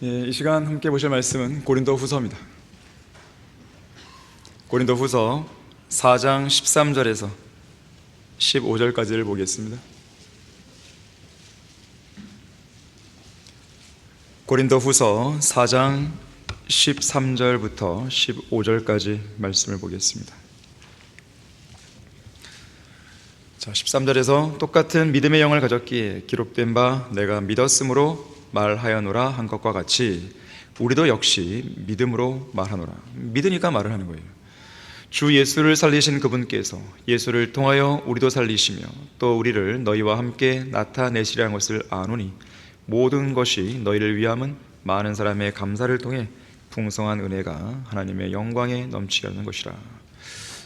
이 시간 함께 보실 말씀은 고린도후서입니다. 고린도후서 4장 13절에서 15절까지를 보겠습니다. 고린도후서 4장 13절부터 15절까지 말씀을 보겠습니다. 자, 13절에서 똑같은 믿음의 영을 가졌기에 기록된 바 내가 믿었으므로 말하여노라 한 것과 같이 우리도 역시 믿음으로 말하노라. 믿으니까 말을 하는 거예요. 주 예수를 살리신 그분께서 예수를 통하여 우리도 살리시며 또 우리를 너희와 함께 나타내시려는 것을 아노니 모든 것이 너희를 위함은 많은 사람의 감사를 통해 풍성한 은혜가 하나님의 영광에 넘치게 하는 것이라.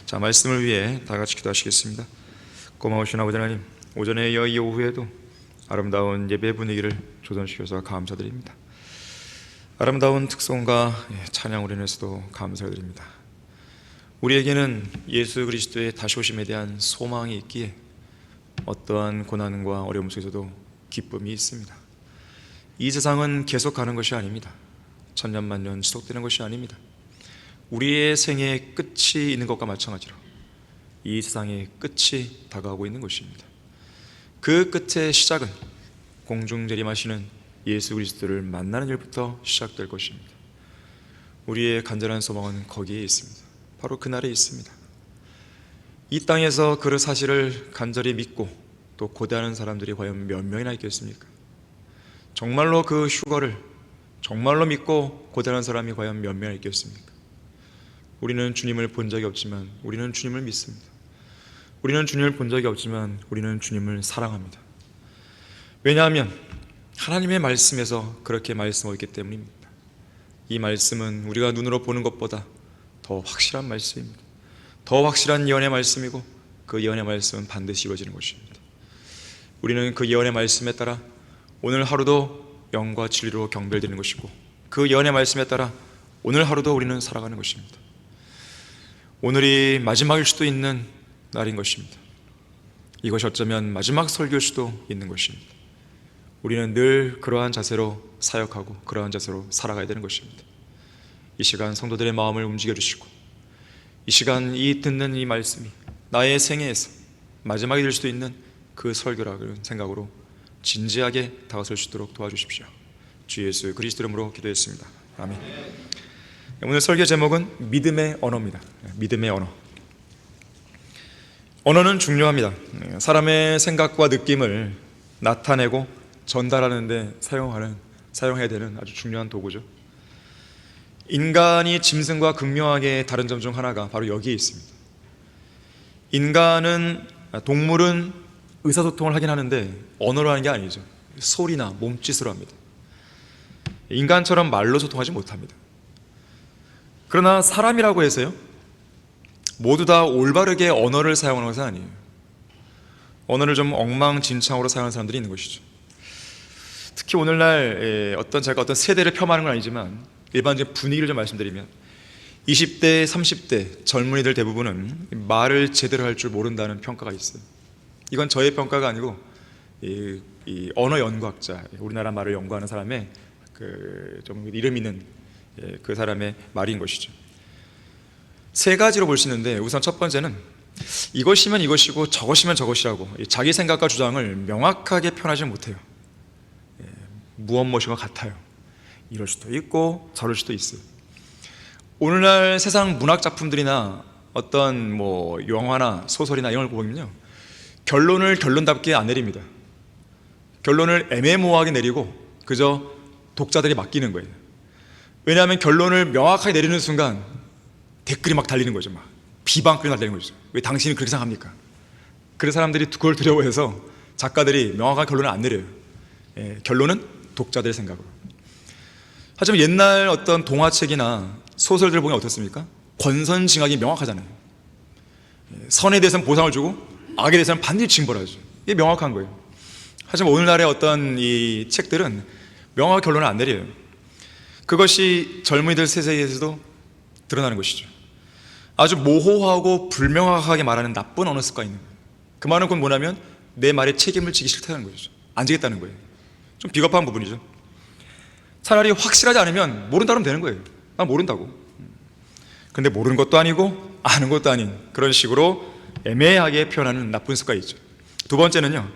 자, 말씀을 위해 다 같이 기도하시겠습니다. 고마우신 아버지 하나님, 오전에 이어 이 오후에도 아름다운 예배 분위기를 조성시켜서 감사드립니다. 아름다운 특송과 찬양으로 인해서도 감사드립니다. 우리에게는 예수 그리스도의 다시 오심에 대한 소망이 있기에 어떠한 고난과 어려움 속에서도 기쁨이 있습니다. 이 세상은 계속 가는 것이 아닙니다. 천년만년 지속되는 것이 아닙니다. 우리의 생애의 끝이 있는 것과 마찬가지로 이 세상의 끝이 다가오고 있는 것입니다. 그 끝의 시작은 공중 재림하시는 예수 그리스도를 만나는 일부터 시작될 것입니다. 우리의 간절한 소망은 거기에 있습니다. 바로 그날에 있습니다. 이 땅에서 그 사실을 간절히 믿고 또 고대하는 사람들이 과연 몇 명이나 있겠습니까? 정말로 그 휴거를 정말로 믿고 고대하는 사람이 과연 몇 명이나 있겠습니까? 우리는 주님을 본 적이 없지만 우리는 주님을 믿습니다. 우리는 주님을 본 적이 없지만 우리는 주님을 사랑합니다. 왜냐하면 하나님의 말씀에서 그렇게 말씀하고 있기 때문입니다. 이 말씀은 우리가 눈으로 보는 것보다 더 확실한 말씀입니다. 더 확실한 예언의 말씀이고 그 예언의 말씀은 반드시 이루어지는 것입니다. 우리는 그 예언의 말씀에 따라 오늘 하루도 영과 진리로 경배되는 것이고 그 예언의 말씀에 따라 오늘 하루도 우리는 살아가는 것입니다. 오늘이 마지막일 수도 있는 날인 것입니다. 이것이 어쩌면 마지막 설교일 수도 있는 것입니다. 우리는 늘 그러한 자세로 사역하고 그러한 자세로 살아가야 되는 것입니다. 이 시간 성도들의 마음을 움직여 주시고 이 시간 이 듣는 이 말씀이 나의 생애에서 마지막이 될 수도 있는 그 설교라는 생각으로 진지하게 다가설 수 있도록 도와주십시오. 주 예수 그리스도 이름으로 기도했습니다. 아멘. 오늘 설교 제목은 믿음의 언어입니다. 믿음의 언어. 언어는 중요합니다. 사람의 생각과 느낌을 나타내고 전달하는 데 사용해야 되는 아주 중요한 도구죠. 인간이 짐승과 극명하게 다른 점 중 하나가 바로 여기에 있습니다. 동물은 의사소통을 하긴 하는데 언어로 하는 게 아니죠. 소리나 몸짓으로 합니다. 인간처럼 말로 소통하지 못합니다. 그러나 사람이라고 해서요 모두 다 올바르게 언어를 사용하는 것은 아니에요. 언어를 좀 엉망진창으로 사용하는 사람들이 있는 것이죠. 특히 오늘날 제가 어떤 세대를 폄하하는 건 아니지만 일반적인 분위기를 좀 말씀드리면 20대, 30대 젊은이들 대부분은 말을 제대로 할 줄 모른다는 평가가 있어요. 이건 저의 평가가 아니고 이 언어 연구학자, 우리나라 말을 연구하는 사람의 좀 이름 있는 그 사람의 말인 것이죠. 세 가지로 볼 수 있는데 우선 첫 번째는 이것이면 이것이고 저것이면 저것이라고 자기 생각과 주장을 명확하게 표현하지 못해요. 무엇 같아요. 이럴 수도 있고 저럴 수도 있어요. 오늘날 세상 문학 작품들이나 어떤 영화나 소설이나 이런 걸 보면요 결론을 결론답게 안 내립니다. 결론을 애매모호하게 내리고 그저 독자들이 맡기는 거예요. 왜냐하면 결론을 명확하게 내리는 순간 댓글이 막 달리는 거죠. 막 비방글이 달리는 거죠. 왜 당신이 그렇게 생각합니까? 그래서 사람들이 그걸 두려워해서 작가들이 명확한 결론을 안 내려요. 결론은 독자들의 생각으로. 하지만 옛날 어떤 동화책이나 소설들을 보면 어떻습니까? 권선징악이 명확하잖아요. 선에 대해서는 보상을 주고 악에 대해서는 반드시 징벌하죠. 이게 명확한 거예요. 하지만 오늘날의 어떤 이 책들은 명확한 결론을 안 내려요. 그것이 젊은이들 세대에서도 드러나는 것이죠. 아주 모호하고 불명확하게 말하는 나쁜 언어 습관이 있는 거예요. 그 말은 곧 뭐냐면 내 말에 책임을 지기 싫다는 거죠. 안 지겠다는 거예요. 좀 비겁한 부분이죠. 차라리 확실하지 않으면 모른다 그러면 되는 거예요. 난 모른다고. 근데 모르는 것도 아니고 아는 것도 아닌 그런 식으로 애매하게 표현하는 나쁜 습관이 있죠. 두 번째는요,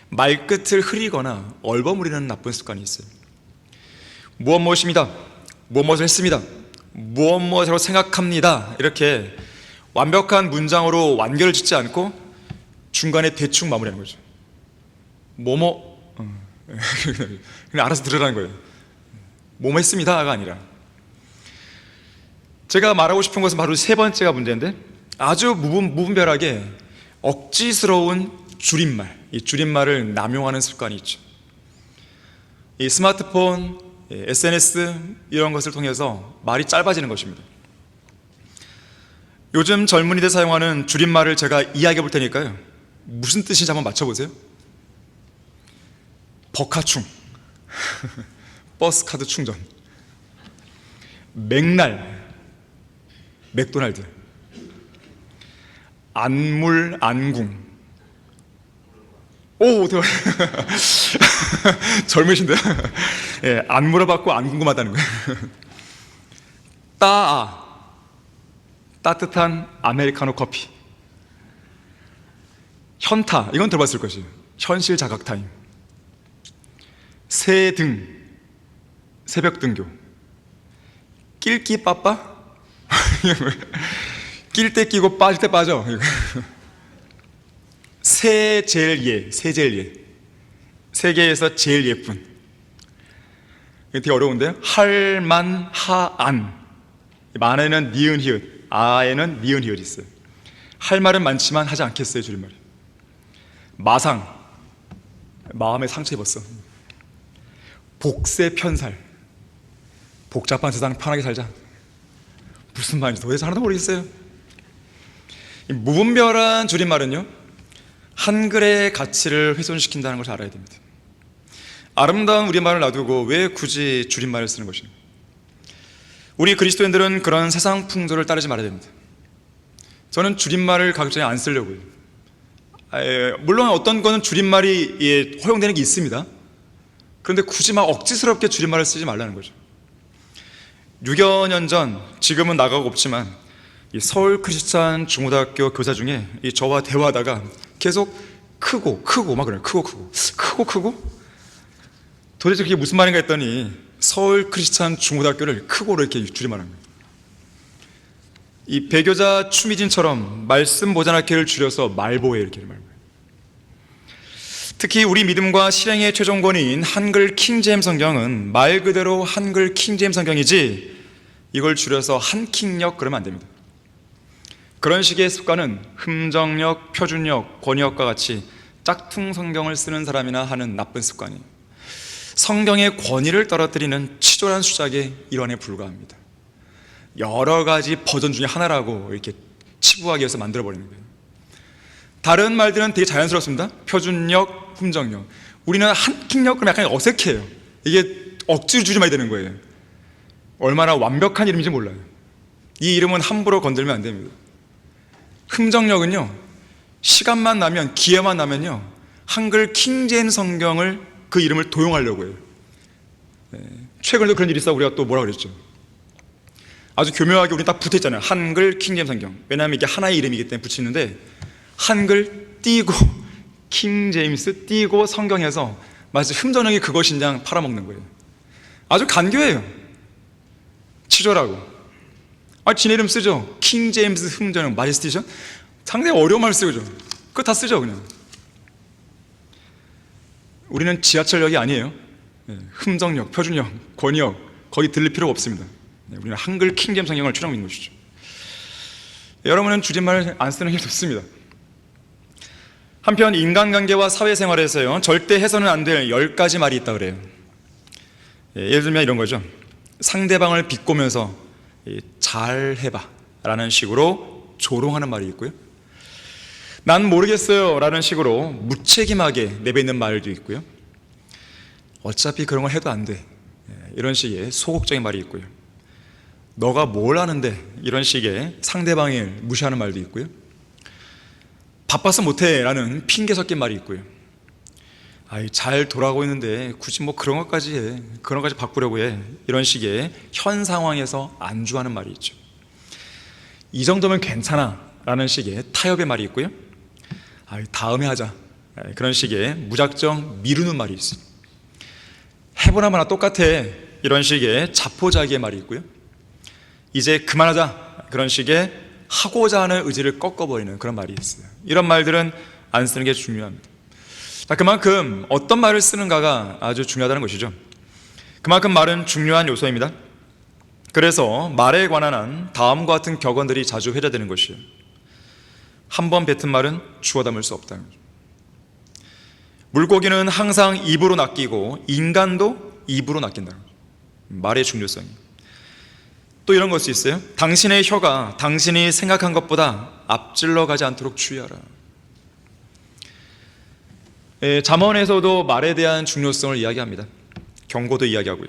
말끝을 흐리거나 얼버무리는 나쁜 습관이 있어요. 무엇입니다, 무엇을 했습니다, 무엇으로 생각합니다, 이렇게 완벽한 문장으로 완결을 짓지 않고 중간에 대충 마무리하는 거죠. 그냥 알아서 들으라는 거예요. 뭐뭐 했습니다가 아니라. 제가 말하고 싶은 것은 바로 세 번째가 문제인데, 아주 무분별하게 억지스러운 줄임말, 이 줄임말을 남용하는 습관이 있죠. 이 스마트폰, SNS 이런 것을 통해서 말이 짧아지는 것입니다. 요즘 젊은이들 사용하는 줄임말을 제가 이야기해 볼 테니까요, 무슨 뜻인지 한번 맞춰보세요. 버카충, 버스카드 충전, 맥날, 맥도날드, 안물, 안궁. 오, 대박. 젊으신데요? 예, 안 물어봤고 안 궁금하다는 거예요. 따아, 따뜻한 아메리카노 커피. 현타, 이건 들어봤을 것이에요. 현실 자각 타임. 새등, 새벽 등교. 낄끼 빠빠? 낄 때 끼고 빠질 때 빠져. 세제일 세제일 세계에서 제일 예쁜. 이게 되게 어려운데요. 할만 하안. 만에는 니은 히읗, 아에는 니은 히읗이 있어요. 할 말은 많지만 하지 않겠어요, 줄임말이. 마상, 마음에 상처 입었어. 복세 편살, 복잡한 세상 편하게 살자. 무슨 말인지 도대체 하나도 모르겠어요. 이 무분별한 줄임말은요, 한글의 가치를 훼손시킨다는 것을 알아야 됩니다. 아름다운 우리말을 놔두고 왜 굳이 줄임말을 쓰는 것입니까? 우리 그리스도인들은 그런 세상 풍조를 따르지 말아야 됩니다. 저는 줄임말을 가급적이 안 쓰려고요. 물론 어떤 거는 줄임말이 허용되는 게 있습니다. 그런데 굳이 막 억지스럽게 줄임말을 쓰지 말라는 거죠. 6여 년 전, 지금은 나가고 없지만 이 서울 크리스찬 중고등학교 교사 중에 저와 대화하다가 계속 크고 막 그래요. 크고 도대체 그게 무슨 말인가 했더니 서울 크리스찬 중고등학교를 크고로 이렇게 줄임말한 거예요. 이 배교자 추미진처럼 말씀 모자라게를 줄여서 말보에 이렇게 말해요. 특히 우리 믿음과 실행의 최종권인 한글 킹제임 성경은 말 그대로 한글 킹제임 성경이지 이걸 줄여서 한킹역 그러면 안 됩니다. 그런 식의 습관은 흠정역, 표준역, 권역과 같이 짝퉁 성경을 쓰는 사람이나 하는 나쁜 습관이에요. 성경의 권위를 떨어뜨리는 치졸한 수작의 일환에 불과합니다. 여러 가지 버전 중에 하나라고 이렇게 치부하기 위해서 만들어버리는 거예요. 다른 말들은 되게 자연스럽습니다. 표준역, 흠정역. 우리는 한킹역 그러면 약간 어색해요. 이게 억지로 줄임말이 되는 거예요. 얼마나 완벽한 이름인지 몰라요. 이 이름은 함부로 건들면 안 됩니다. 흠정역은요, 시간만 나면, 기회만 나면요, 한글 킹제임 성경을 그 이름을 도용하려고 해요. 최근에도 그런 일이 있어. 우리가 또 뭐라 그랬죠? 아주 교묘하게 우리 딱 붙어있잖아요. 한글 킹제임 성경. 왜냐하면 이게 하나의 이름이기 때문에 붙이는데, 한글 띄고 킹제임스 띄고 성경에서 마치 흠정역이 그것인양 팔아먹는 거예요. 아주 간교해요. 치졸하고. 지네 이름 쓰죠. 킹제임스 흠정역 마제스티션. 상당히 어려운 말 쓰죠. 그거 다 쓰죠 그냥. 우리는 지하철역이 아니에요. 흠정역, 표준역, 권역 거기 들릴 필요가 없습니다. 우리는 한글 킹제임 성경을 추정하고 있는 것이죠. 여러분은 줄임말을 안 쓰는 게 좋습니다. 한편 인간관계와 사회생활에서요, 절대 해서는 안 될 10가지 말이 있다 그래요. 예를 들면 이런 거죠. 상대방을 비꼬면서 잘 해봐 라는 식으로 조롱하는 말이 있고요, 난 모르겠어요 라는 식으로 무책임하게 내뱉는 말도 있고요, 어차피 그런 걸 해도 안 돼 이런 식의 소극적인 말이 있고요, 너가 뭘 아는데 이런 식의 상대방을 무시하는 말도 있고요, 바빠서 못해 라는 핑계 섞인 말이 있고요, 아이, 잘 돌아가고 있는데 굳이 뭐 그런 것까지 해, 그런 것까지 바꾸려고 해, 이런 식의 현 상황에서 안주하는 말이 있죠. 이 정도면 괜찮아 라는 식의 타협의 말이 있고요, 아이, 다음에 하자, 그런 식의 무작정 미루는 말이 있어요. 해보나 마나 똑같아, 이런 식의 자포자기의 말이 있고요, 이제 그만하자, 그런 식의 하고자 하는 의지를 꺾어버리는 그런 말이 있어요. 이런 말들은 안 쓰는 게 중요합니다. 자, 그만큼 어떤 말을 쓰는가가 아주 중요하다는 것이죠. 그만큼 말은 중요한 요소입니다. 그래서 말에 관한 한 다음과 같은 격언들이 자주 회자되는 것이에요. 한 번 뱉은 말은 주워 담을 수 없다는 거죠. 물고기는 항상 입으로 낚이고 인간도 입으로 낚인다는 거죠. 말의 중요성이. 또 이런 것도 있어요. 당신의 혀가 당신이 생각한 것보다 앞질러 가지 않도록 주의하라. 잠언에서도 말에 대한 중요성을 이야기합니다. 경고도 이야기하고요.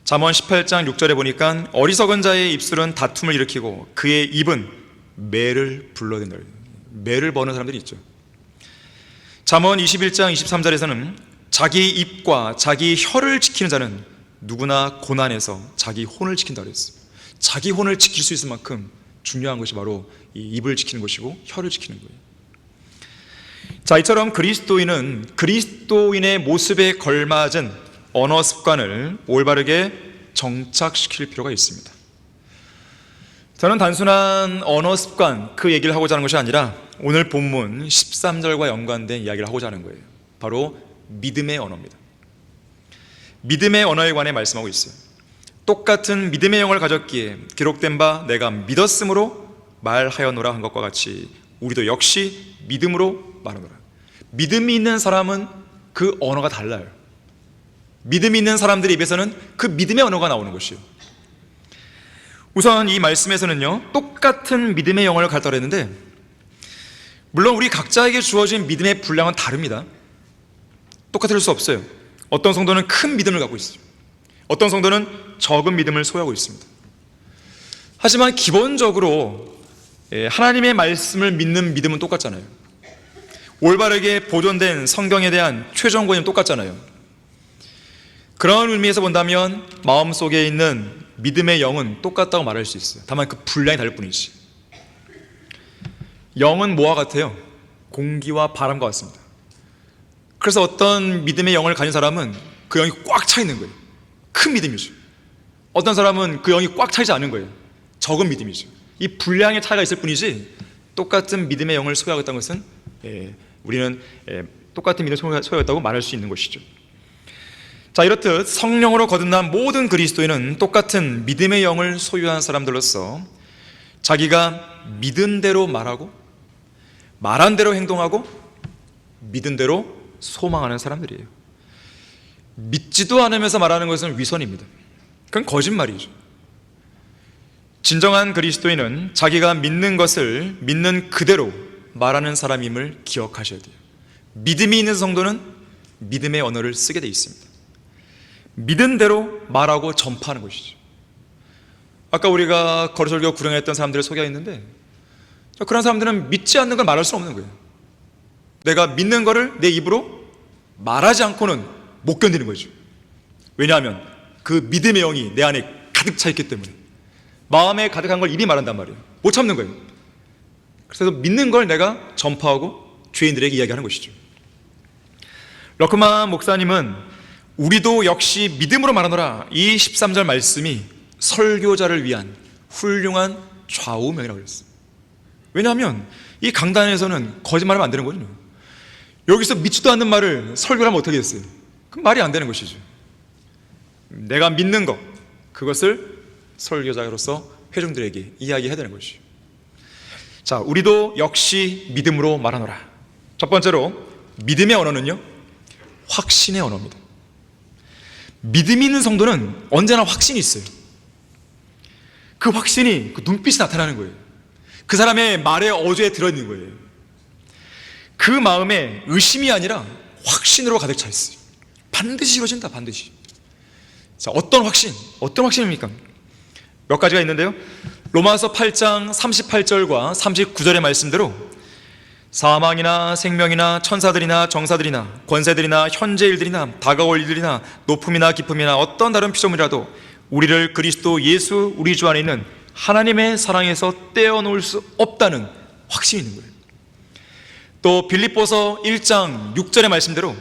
잠언 18장 6절에 보니까 어리석은 자의 입술은 다툼을 일으키고 그의 입은 매를 불러댄다. 매를 버는 사람들이 있죠. 잠언 21장 23절에서는 자기 입과 자기 혀를 지키는 자는 누구나 고난에서 자기 혼을 지킨다 그랬어요. 자기 혼을 지킬 수 있을 만큼 중요한 것이 바로 이 입을 지키는 것이고 혀를 지키는 거예요. 자, 이처럼 그리스도인은 그리스도인의 모습에 걸맞은 언어 습관을 올바르게 정착시킬 필요가 있습니다. 저는 단순한 언어 습관, 그 얘기를 하고자 하는 것이 아니라 오늘 본문 13절과 연관된 이야기를 하고자 하는 거예요. 바로 믿음의 언어입니다. 믿음의 언어에 관해 말씀하고 있어요. 똑같은 믿음의 영을 가졌기에 기록된 바 내가 믿었으므로 말하여노라 한 것과 같이 우리도 역시 믿음으로 말하노라. 믿음이 있는 사람은 그 언어가 달라요. 믿음이 있는 사람들의 입에서는 그 믿음의 언어가 나오는 것이에요. 우선 이 말씀에서는요, 똑같은 믿음의 영을 갖다 그랬는데, 물론 우리 각자에게 주어진 믿음의 분량은 다릅니다. 똑같을 수 없어요. 어떤 성도는 큰 믿음을 갖고 있어요. 어떤 성도는 적은 믿음을 소유하고 있습니다. 하지만 기본적으로 하나님의 말씀을 믿는 믿음은 똑같잖아요. 올바르게 보존된 성경에 대한 최종권은 똑같잖아요. 그런 의미에서 본다면 마음속에 있는 믿음의 영은 똑같다고 말할 수 있어요. 다만 그 분량이 다를 뿐이지. 영은 뭐와 같아요? 공기와 바람과 같습니다. 그래서 어떤 믿음의 영을 가진 사람은 그 영이 꽉 차 있는 거예요. 큰 믿음이죠. 어떤 사람은 그 영이 꽉 차지 않은 거예요. 적은 믿음이죠. 이 분량의 차이가 있을 뿐이지 똑같은 믿음의 영을 소유하고 있다는 것은 우리는 똑같은 믿음을 소유했다고 말할 수 있는 것이죠. 자, 이렇듯 성령으로 거듭난 모든 그리스도인은 똑같은 믿음의 영을 소유한 사람들로서 자기가 믿은 대로 말하고 말한 대로 행동하고 믿은 대로 소망하는 사람들이에요. 믿지도 않으면서 말하는 것은 위선입니다. 그건 거짓말이죠. 진정한 그리스도인은 자기가 믿는 것을 믿는 그대로 말하는 사람임을 기억하셔야 돼요. 믿음이 있는 성도는 믿음의 언어를 쓰게 돼 있습니다. 믿은 대로 말하고 전파하는 것이죠. 아까 우리가 거리설교 구령했던 사람들을 소개했는데, 그런 사람들은 믿지 않는 걸 말할 수 없는 거예요. 내가 믿는 거를 내 입으로 말하지 않고는 못 견디는 거죠. 왜냐하면 그 믿음의 영이 내 안에 가득 차 있기 때문에 마음에 가득한 걸 입이 말한단 말이에요. 못 참는 거예요. 그래서 믿는 걸 내가 전파하고 죄인들에게 이야기하는 것이죠. 러크만 목사님은 우리도 역시 믿음으로 말하노라, 이 13절 말씀이 설교자를 위한 훌륭한 좌우명이라고 그랬어요. 왜냐하면 이 강단에서는 거짓말하면 안 되는 거죠. 여기서 믿지도 않는 말을 설교를 하면 어떻게 됐어요? 그럼 말이 안 되는 것이죠. 내가 믿는 것, 그것을 설교자로서 회중들에게 이야기해야 되는 것이죠. 자, 우리도 역시 믿음으로 말하노라. 첫 번째로 믿음의 언어는요, 확신의 언어입니다. 믿음이 있는 성도는 언제나 확신이 있어요. 그 확신이 그 눈빛이 나타나는 거예요. 그 사람의 말에 어조에 들어있는 거예요. 그 마음에 의심이 아니라 확신으로 가득 차 있어요. 반드시 이루어진다, 반드시. 자, 어떤 확신? 어떤 확신입니까? 몇 가지가 있는데요. 로마서 8장 38절과 39절의 말씀대로 사망이나 생명이나 천사들이나 정사들이나 권세들이나 현재 일들이나 다가올 일들이나 높음이나 깊음이나 어떤 다른 피조물이라도 우리를 그리스도 예수 우리 주 안에 있는 하나님의 사랑에서 떼어놓을 수 없다는 확신이 있는 거예요. 또 빌립보서 1장 6절의 말씀대로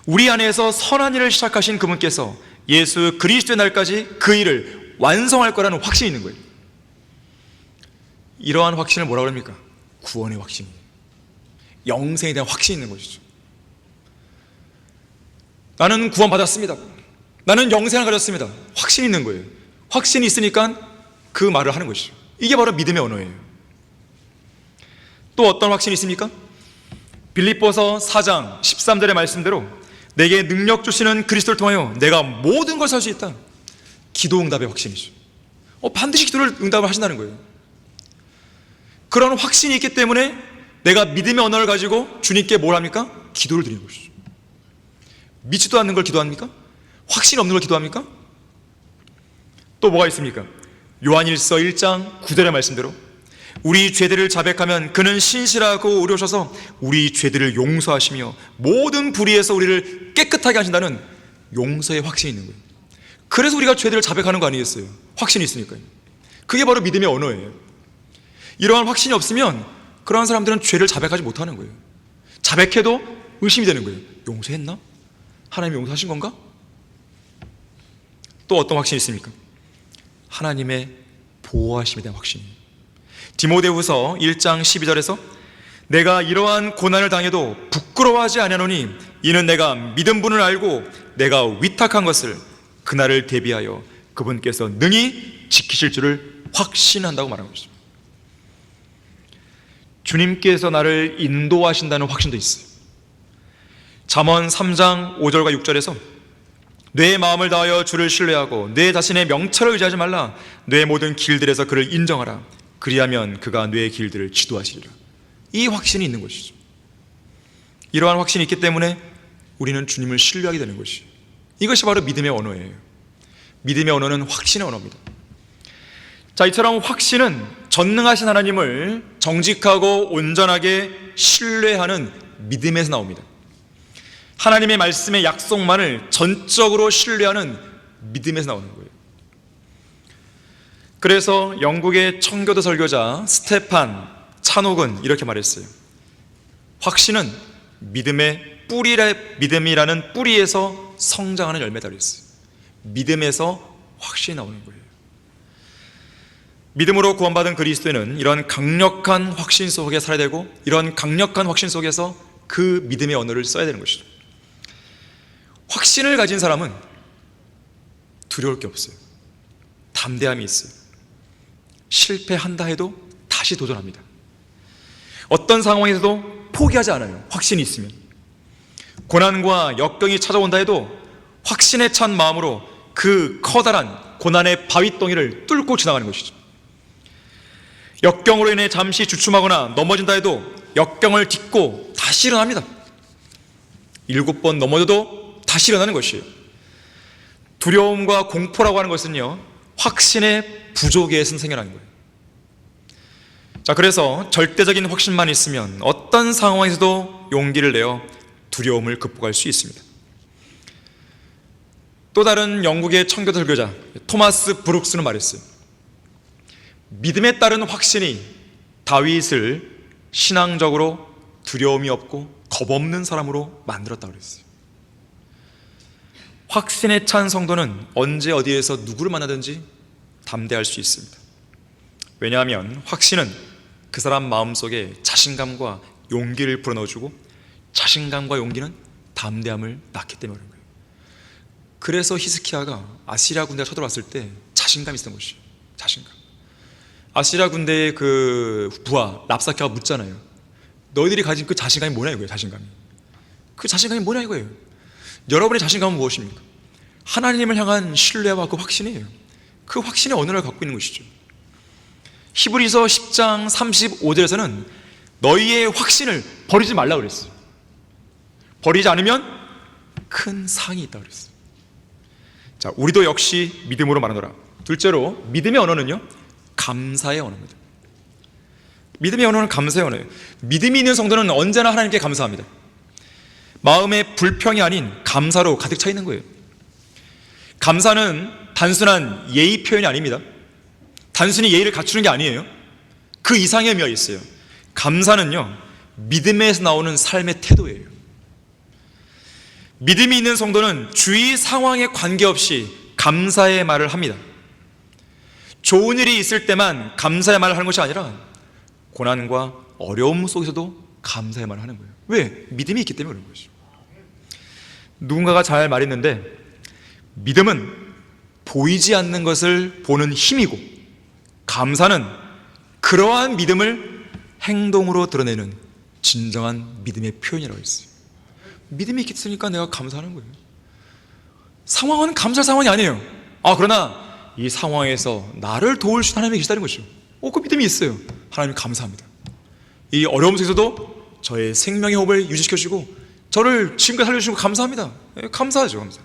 우리 안에서 선한 일을 시작하신 그분께서 예수 그리스도의 날까지 그 일을 완성할 거라는 확신이 있는 거예요. 이러한 확신을 뭐라고 합니까? 구원의 확신이에요. 영생에 대한 확신이 있는 것이죠. 나는 구원받았습니다. 나는 영생을 가졌습니다. 확신이 있는 거예요. 확신이 있으니까 그 말을 하는 것이죠. 이게 바로 믿음의 언어예요. 또 어떤 확신이 있습니까? 빌립보서 4장 13절의 말씀대로 내게 능력 주시는 그리스도를 통하여 내가 모든 것을 할 수 있다. 기도 응답의 확신이죠. 반드시 기도를 응답을 하신다는 거예요. 그런 확신이 있기 때문에 내가 믿음의 언어를 가지고 주님께 뭘 합니까? 기도를 드리는 것이죠. 믿지도 않는 걸 기도합니까? 확신이 없는 걸 기도합니까? 또 뭐가 있습니까? 요한일서 1장 9절의 말씀대로 우리 죄들을 자백하면 그는 신실하고 의로우셔서 우리 죄들을 용서하시며 모든 불의에서 우리를 깨끗하게 하신다는 용서의 확신이 있는 거예요. 그래서 우리가 죄들을 자백하는 거 아니겠어요? 확신이 있으니까요. 그게 바로 믿음의 언어예요. 이러한 확신이 없으면 그러한 사람들은 죄를 자백하지 못하는 거예요. 자백해도 의심이 되는 거예요. 용서했나? 하나님이 용서하신 건가? 또 어떤 확신이 있습니까? 하나님의 보호하심에 대한 확신이에요. 디모데후서 1장 12절에서 내가 이러한 고난을 당해도 부끄러워하지 아니하노니 이는 내가 믿은 분을 알고 내가 위탁한 것을 그날을 대비하여 그분께서 능히 지키실 줄을 확신한다고 말하는 것이죠. 주님께서 나를 인도하신다는 확신도 있어요. 잠언 3장 5절과 6절에서 내 마음을 다하여 주를 신뢰하고 내 자신의 명철을 의지하지 말라. 내 모든 길들에서 그를 인정하라. 그리하면 그가 내 길들을 지도하시리라. 이 확신이 있는 것이죠. 이러한 확신이 있기 때문에 우리는 주님을 신뢰하게 되는 것이에요. 이것이 바로 믿음의 언어예요. 믿음의 언어는 확신의 언어입니다. 자, 이처럼 확신은 전능하신 하나님을 정직하고 온전하게 신뢰하는 믿음에서 나옵니다. 하나님의 말씀의 약속만을 전적으로 신뢰하는 믿음에서 나오는 거예요. 그래서 영국의 청교도 설교자 스테판 찬옥은 이렇게 말했어요. 확신은 믿음이라는 뿌리에서 성장하는 열매다 그랬어요. 믿음에서 확신이 나오는 거예요. 믿음으로 구원받은 그리스도인은 이런 강력한 확신 속에 살아야 되고 이런 강력한 확신 속에서 그 믿음의 언어를 써야 되는 것이죠. 확신을 가진 사람은 두려울 게 없어요. 담대함이 있어요. 실패한다 해도 다시 도전합니다. 어떤 상황에서도 포기하지 않아요. 확신이 있으면. 고난과 역경이 찾아온다 해도 확신에 찬 마음으로 그 커다란 고난의 바위덩이를 뚫고 지나가는 것이죠. 역경으로 인해 잠시 주춤하거나 넘어진다 해도 역경을 딛고 다시 일어납니다. 7번 넘어져도 다시 일어나는 것이에요. 두려움과 공포라고 하는 것은요, 확신의 부족에서 생겨나는 거예요. 자, 그래서 절대적인 확신만 있으면 어떤 상황에서도 용기를 내어 두려움을 극복할 수 있습니다. 또 다른 영국의 청교도 설교자 토마스 브룩스는 말했어요. 믿음에 따른 확신이 다윗을 신앙적으로 두려움이 없고 겁없는 사람으로 만들었다고 그랬어요. 확신에 찬 성도는 언제 어디에서 누구를 만나든지 담대할 수 있습니다. 왜냐하면 확신은 그 사람 마음속에 자신감과 용기를 불어넣어주고 자신감과 용기는 담대함을 낳기 때문에 그런 거예요. 그래서 히스키야가 아시리아 군대가 쳐들어왔을 때 자신감이 있었던 것이에요. 자신감. 아시리아 군대의 그 부하 랍사케가 묻잖아요. 너희들이 가진 그 자신감이 뭐냐 이거예요. 자신감이. 그 자신감이 뭐냐 이거예요. 여러분의 자신감은 무엇입니까? 하나님을 향한 신뢰와 그 확신이에요. 그 확신의 언어를 갖고 있는 것이죠. 히브리서 10장 35절에서는 너희의 확신을 버리지 말라고 그랬어요. 버리지 않으면 큰 상이 있다고 그랬어요. 자, 우리도 역시 믿음으로 말하노라. 둘째로 믿음의 언어는요, 감사의 언어입니다. 믿음의 언어는 감사의 언어예요. 믿음이 있는 성도는 언제나 하나님께 감사합니다. 마음의 불평이 아닌 감사로 가득 차 있는 거예요. 감사는 단순한 예의 표현이 아닙니다. 단순히 예의를 갖추는 게 아니에요. 그 이상의 의미가 있어요. 감사는요, 믿음에서 나오는 삶의 태도예요. 믿음이 있는 성도는 주위 상황에 관계없이 감사의 말을 합니다. 좋은 일이 있을 때만 감사의 말을 하는 것이 아니라 고난과 어려움 속에서도 감사의 말을 하는 거예요. 왜? 믿음이 있기 때문에 그런 것이죠. 누군가가 잘 말했는데, 믿음은 보이지 않는 것을 보는 힘이고, 감사는 그러한 믿음을 행동으로 드러내는 진정한 믿음의 표현이라고 했어요. 믿음이 있으니까 내가 감사하는 거예요. 상황은 감사할 상황이 아니에요. 그러나 이 상황에서 나를 도우실 하나님이 계시다는 것이죠. 그 믿음이 있어요. 하나님 감사합니다. 이 어려움 속에서도 저의 생명의 호흡을 유지시켜 주시고 저를 지금까지 살려주시고 감사합니다. 감사하죠. 감사.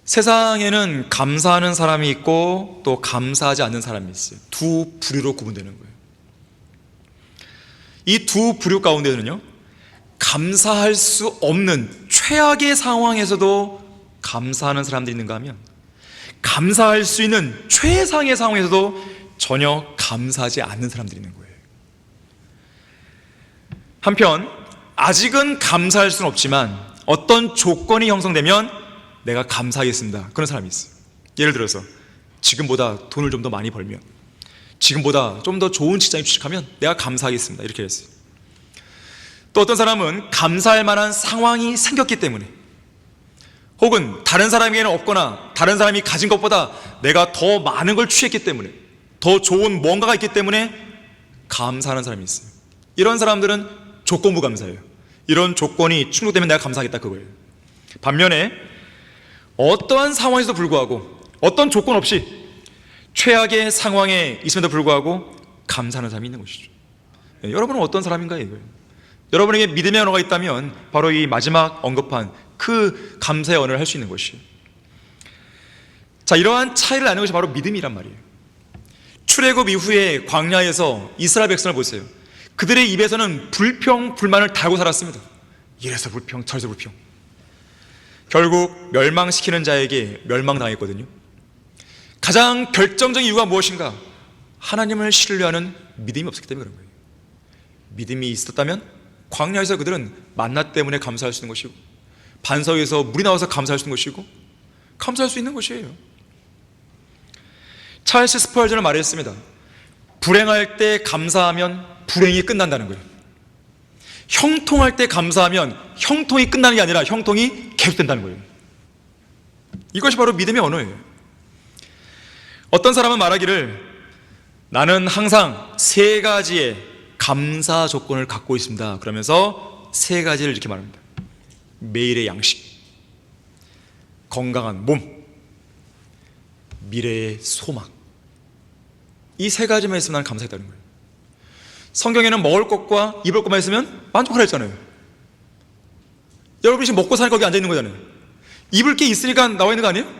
세상에는 감사하는 사람이 있고 또 감사하지 않는 사람이 있어요. 두 부류로 구분되는 거예요. 이 두 부류 가운데는요, 감사할 수 없는 최악의 상황에서도 감사하는 사람들이 있는가 하면, 감사할 수 있는 최상의 상황에서도 전혀 감사하지 않는 사람들이 있는 거예요. 한편 아직은 감사할 수는 없지만 어떤 조건이 형성되면 내가 감사하겠습니다, 그런 사람이 있어요. 예를 들어서 지금보다 돈을 좀 더 많이 벌면, 지금보다 좀 더 좋은 직장에 취직하면 내가 감사하겠습니다, 이렇게 했어요. 또 어떤 사람은 감사할 만한 상황이 생겼기 때문에, 혹은 다른 사람에게는 없거나 다른 사람이 가진 것보다 내가 더 많은 걸 취했기 때문에, 더 좋은 뭔가가 있기 때문에 감사하는 사람이 있어요. 이런 사람들은 조건부 감사예요. 이런 조건이 충족되면 내가 감사하겠다, 그거예요. 반면에 어떠한 상황에서도 불구하고, 어떤 조건 없이 최악의 상황에 있음에도 불구하고 감사하는 사람이 있는 것이죠. 여러분은 어떤 사람인가요? 이거예요. 여러분에게 믿음의 언어가 있다면 바로 이 마지막 언급한 그 감사의 언어를 할 수 있는 것이에요. 자, 이러한 차이를 아는 것이 바로 믿음이란 말이에요. 출애굽 이후에 광야에서 이스라엘 백성을 보세요. 그들의 입에서는 불평, 불만을 달고 살았습니다. 이래서 불평, 저래서 불평. 결국 멸망시키는 자에게 멸망당했거든요. 가장 결정적인 이유가 무엇인가? 하나님을 신뢰하는 믿음이 없었기 때문에 그런 거예요. 믿음이 있었다면 광야에서 그들은 만나 때문에 감사할 수 있는 것이고, 반석에서 물이 나와서 감사할 수 있는 것이고, 감사할 수 있는 것이에요. 찰스 스펄전은 말했습니다. 불행할 때 감사하면 불행이 끝난다는 거예요. 형통할 때 감사하면 형통이 끝나는 게 아니라 형통이 계속된다는 거예요. 이것이 바로 믿음의 언어예요. 어떤 사람은 말하기를, 나는 항상 세 가지의 감사 조건을 갖고 있습니다, 그러면서 세 가지를 이렇게 말합니다. 매일의 양식, 건강한 몸, 미래의 소망. 이 세 가지만 있으면 나는 감사했다는 거예요. 성경에는 먹을 것과 입을 것만 있으면 만족하라 했잖아요. 여러분이 지금 먹고 사는 거기 앉아 있는 거잖아요. 입을 게 있으니까 나와 있는 거 아니에요?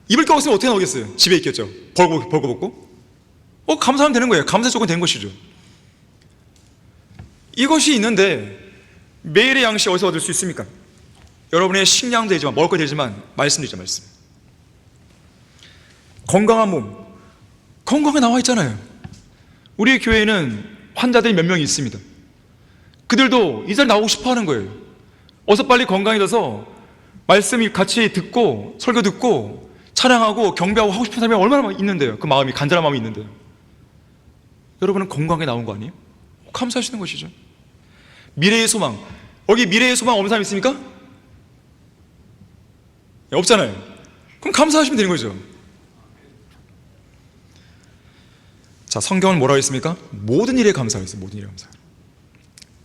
입을 게 없으면 어떻게 나오겠어요? 집에 있겠죠. 벌고 먹고. 감사하면 되는 거예요. 감사 조건 된 것이죠. 이것이 있는데 매일의 양식 어디서 얻을 수 있습니까? 여러분의 식량도 되지만, 먹을 거 되지만, 말씀도 말씀. 건강한 몸, 건강에 나와 있잖아요. 우리 교회에는 환자들이 몇 명이 있습니다. 그들도 이 자리에 나오고 싶어 하는 거예요. 어서 빨리 건강해져서 말씀 같이 듣고 설교 듣고 찬양하고 경배하고 하고 싶은 사람이 얼마나 있는데요. 그 마음이, 간절한 마음이 있는데요. 여러분은 건강에 나온 거 아니에요? 감사하시는 것이죠. 미래의 소망, 여기 미래의 소망 없는 사람 있습니까? 없잖아요. 그럼 감사하시면 되는 거죠. 자, 성경은 뭐라고 했습니까? 모든 일에 감사하겠어요. 모든 일에 감사.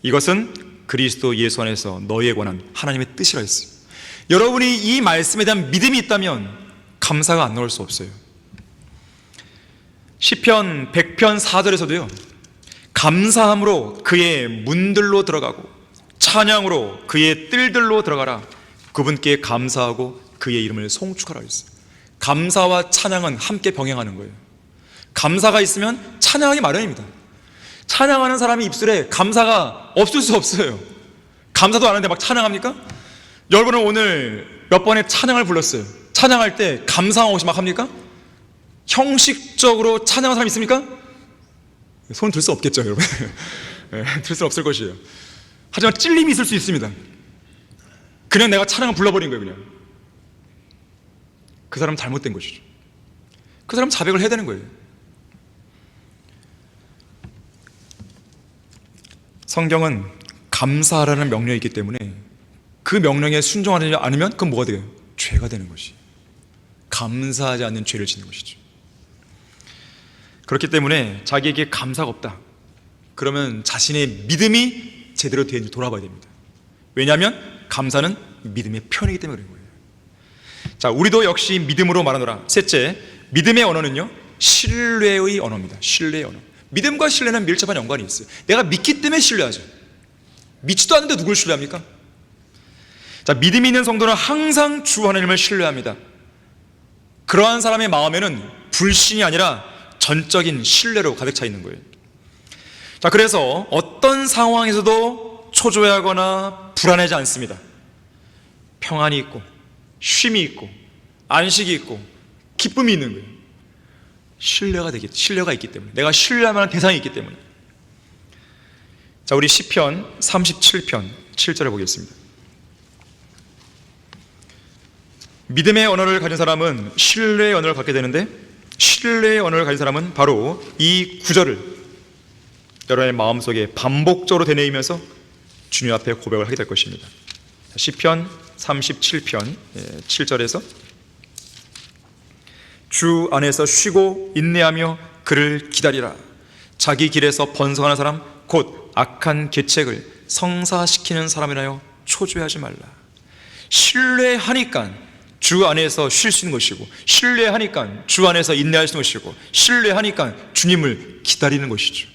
이것은 그리스도 예수 안에서 너희에 관한 하나님의 뜻이라 했어요. 여러분이 이 말씀에 대한 믿음이 있다면 감사가 안 나올 수 없어요. 시편 100편 4절에서도요, 감사함으로 그의 문들로 들어가고 찬양으로 그의 뜰들로 들어가라. 그분께 감사하고 그의 이름을 송축하라 했어요. 감사와 찬양은 함께 병행하는 거예요. 감사가 있으면 찬양하기 마련입니다. 찬양하는 사람이 입술에 감사가 없을 수 없어요. 감사도 안 하는데 막 찬양합니까? 여러분은 오늘 몇 번의 찬양을 불렀어요. 찬양할 때 감사함 없이 막 합니까? 형식적으로 찬양하는 사람 있습니까? 손 들 수 없겠죠, 여러분. 들 수 없을 것이에요. 하지만 찔림이 있을 수 있습니다. 그냥 내가 찬양을 불러버린 거예요. 그냥 그 사람 잘못된 것이죠. 그 사람 자백을 해야 되는 거예요. 성경은 감사하라는 명령이 있기 때문에 그 명령에 순종하지 않으면 그건 뭐가 돼요? 죄가 되는 것이. 감사하지 않는 죄를 짓는 것이죠. 그렇기 때문에 자기에게 감사가 없다, 그러면 자신의 믿음이 제대로 되는지 돌아봐야 됩니다. 왜냐하면 감사는 믿음의 편이기 때문에 그런 거예요. 자, 우리도 역시 믿음으로 말하노라. 셋째, 믿음의 언어는요, 신뢰의 언어입니다. 신뢰의 언어. 믿음과 신뢰는 밀접한 연관이 있어요. 내가 믿기 때문에 신뢰하죠. 믿지도 않는데 누굴 신뢰합니까? 자, 믿음이 있는 성도는 항상 주 하나님을 신뢰합니다. 그러한 사람의 마음에는 불신이 아니라 전적인 신뢰로 가득 차 있는 거예요. 자, 그래서 어떤 상황에서도 초조해하거나 불안하지 않습니다. 평안이 있고 쉼이 있고 안식이 있고 기쁨이 있는 거예요. 신뢰가 있기 때문에, 내가 신뢰할 만한 대상이 있기 때문에. 자, 우리 시편 37편 7절을 보겠습니다. 믿음의 언어를 가진 사람은 신뢰의 언어를 갖게 되는데, 신뢰의 언어를 가진 사람은 바로 이 구절을 여러분의 마음속에 반복적으로 되뇌이면서 주님 앞에 고백을 하게 될 것입니다. 시편 37편 7절에서 주 안에서 쉬고 인내하며 그를 기다리라. 자기 길에서 번성하는 사람 곧 악한 계책을 성사시키는 사람이라여 초조해하지 말라. 신뢰하니까 주 안에서 쉴 수 있는 것이고, 신뢰하니까 주 안에서 인내할 수 있는 것이고, 신뢰하니까 주님을 기다리는 것이죠.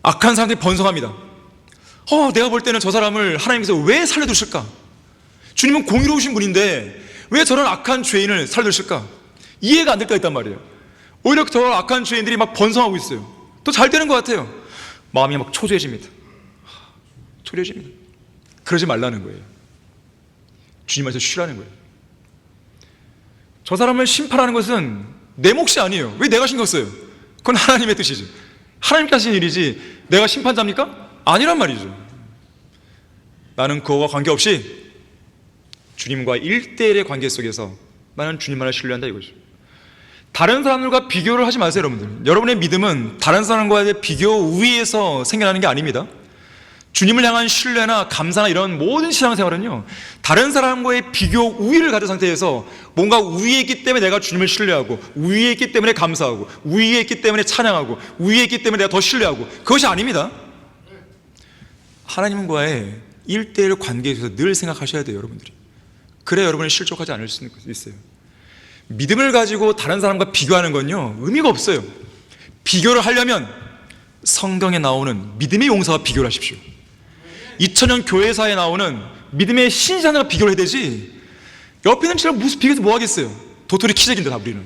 악한 사람들이 번성합니다. 내가 볼 때는 저 사람을 하나님께서 왜 살려두실까? 주님은 공의로우신 분인데 왜 저런 악한 죄인을 살려두실까? 이해가 안 될 때가 있단 말이에요. 오히려 저 악한 죄인들이 막 번성하고 있어요. 또 잘 되는 것 같아요. 마음이 막 초조해집니다. 초조해집니다. 그러지 말라는 거예요. 주님 안에서 쉬라는 거예요. 저 사람을 심판하는 것은 내 몫이 아니에요. 왜 내가 신경 써요? 그건 하나님의 뜻이지. 하나님께 하신 일이지 내가 심판자입니까? 아니란 말이죠. 나는 그거와 관계없이 주님과 1대1의 관계 속에서 나는 주님만을 신뢰한다 이거죠. 다른 사람들과 비교를 하지 마세요, 여러분들. 여러분의 믿음은 다른 사람과의 비교 우위에서 생겨나는 게 아닙니다. 주님을 향한 신뢰나 감사나 이런 모든 신앙생활은요, 다른 사람과의 비교 우위를 가진 상태에서 뭔가 우위에 있기 때문에 내가 주님을 신뢰하고, 우위에 있기 때문에 감사하고, 우위에 있기 때문에 찬양하고, 우위에 있기 때문에 내가 더 신뢰하고, 그것이 아닙니다. 하나님과의 1대1 관계에 있어서 늘 생각하셔야 돼요, 여러분들이. 그래야 여러분이 실족하지 않을 수 있어요. 믿음을 가지고 다른 사람과 비교하는 건요, 의미가 없어요. 비교를 하려면 성경에 나오는 믿음의 용사와 비교를 하십시오. 2000년 교회사에 나오는 믿음의 신자와 비교를 해야 되지, 옆에 있는 친구랑 무슨 비교해서 뭐 하겠어요? 도토리 키재기인데 다 우리는.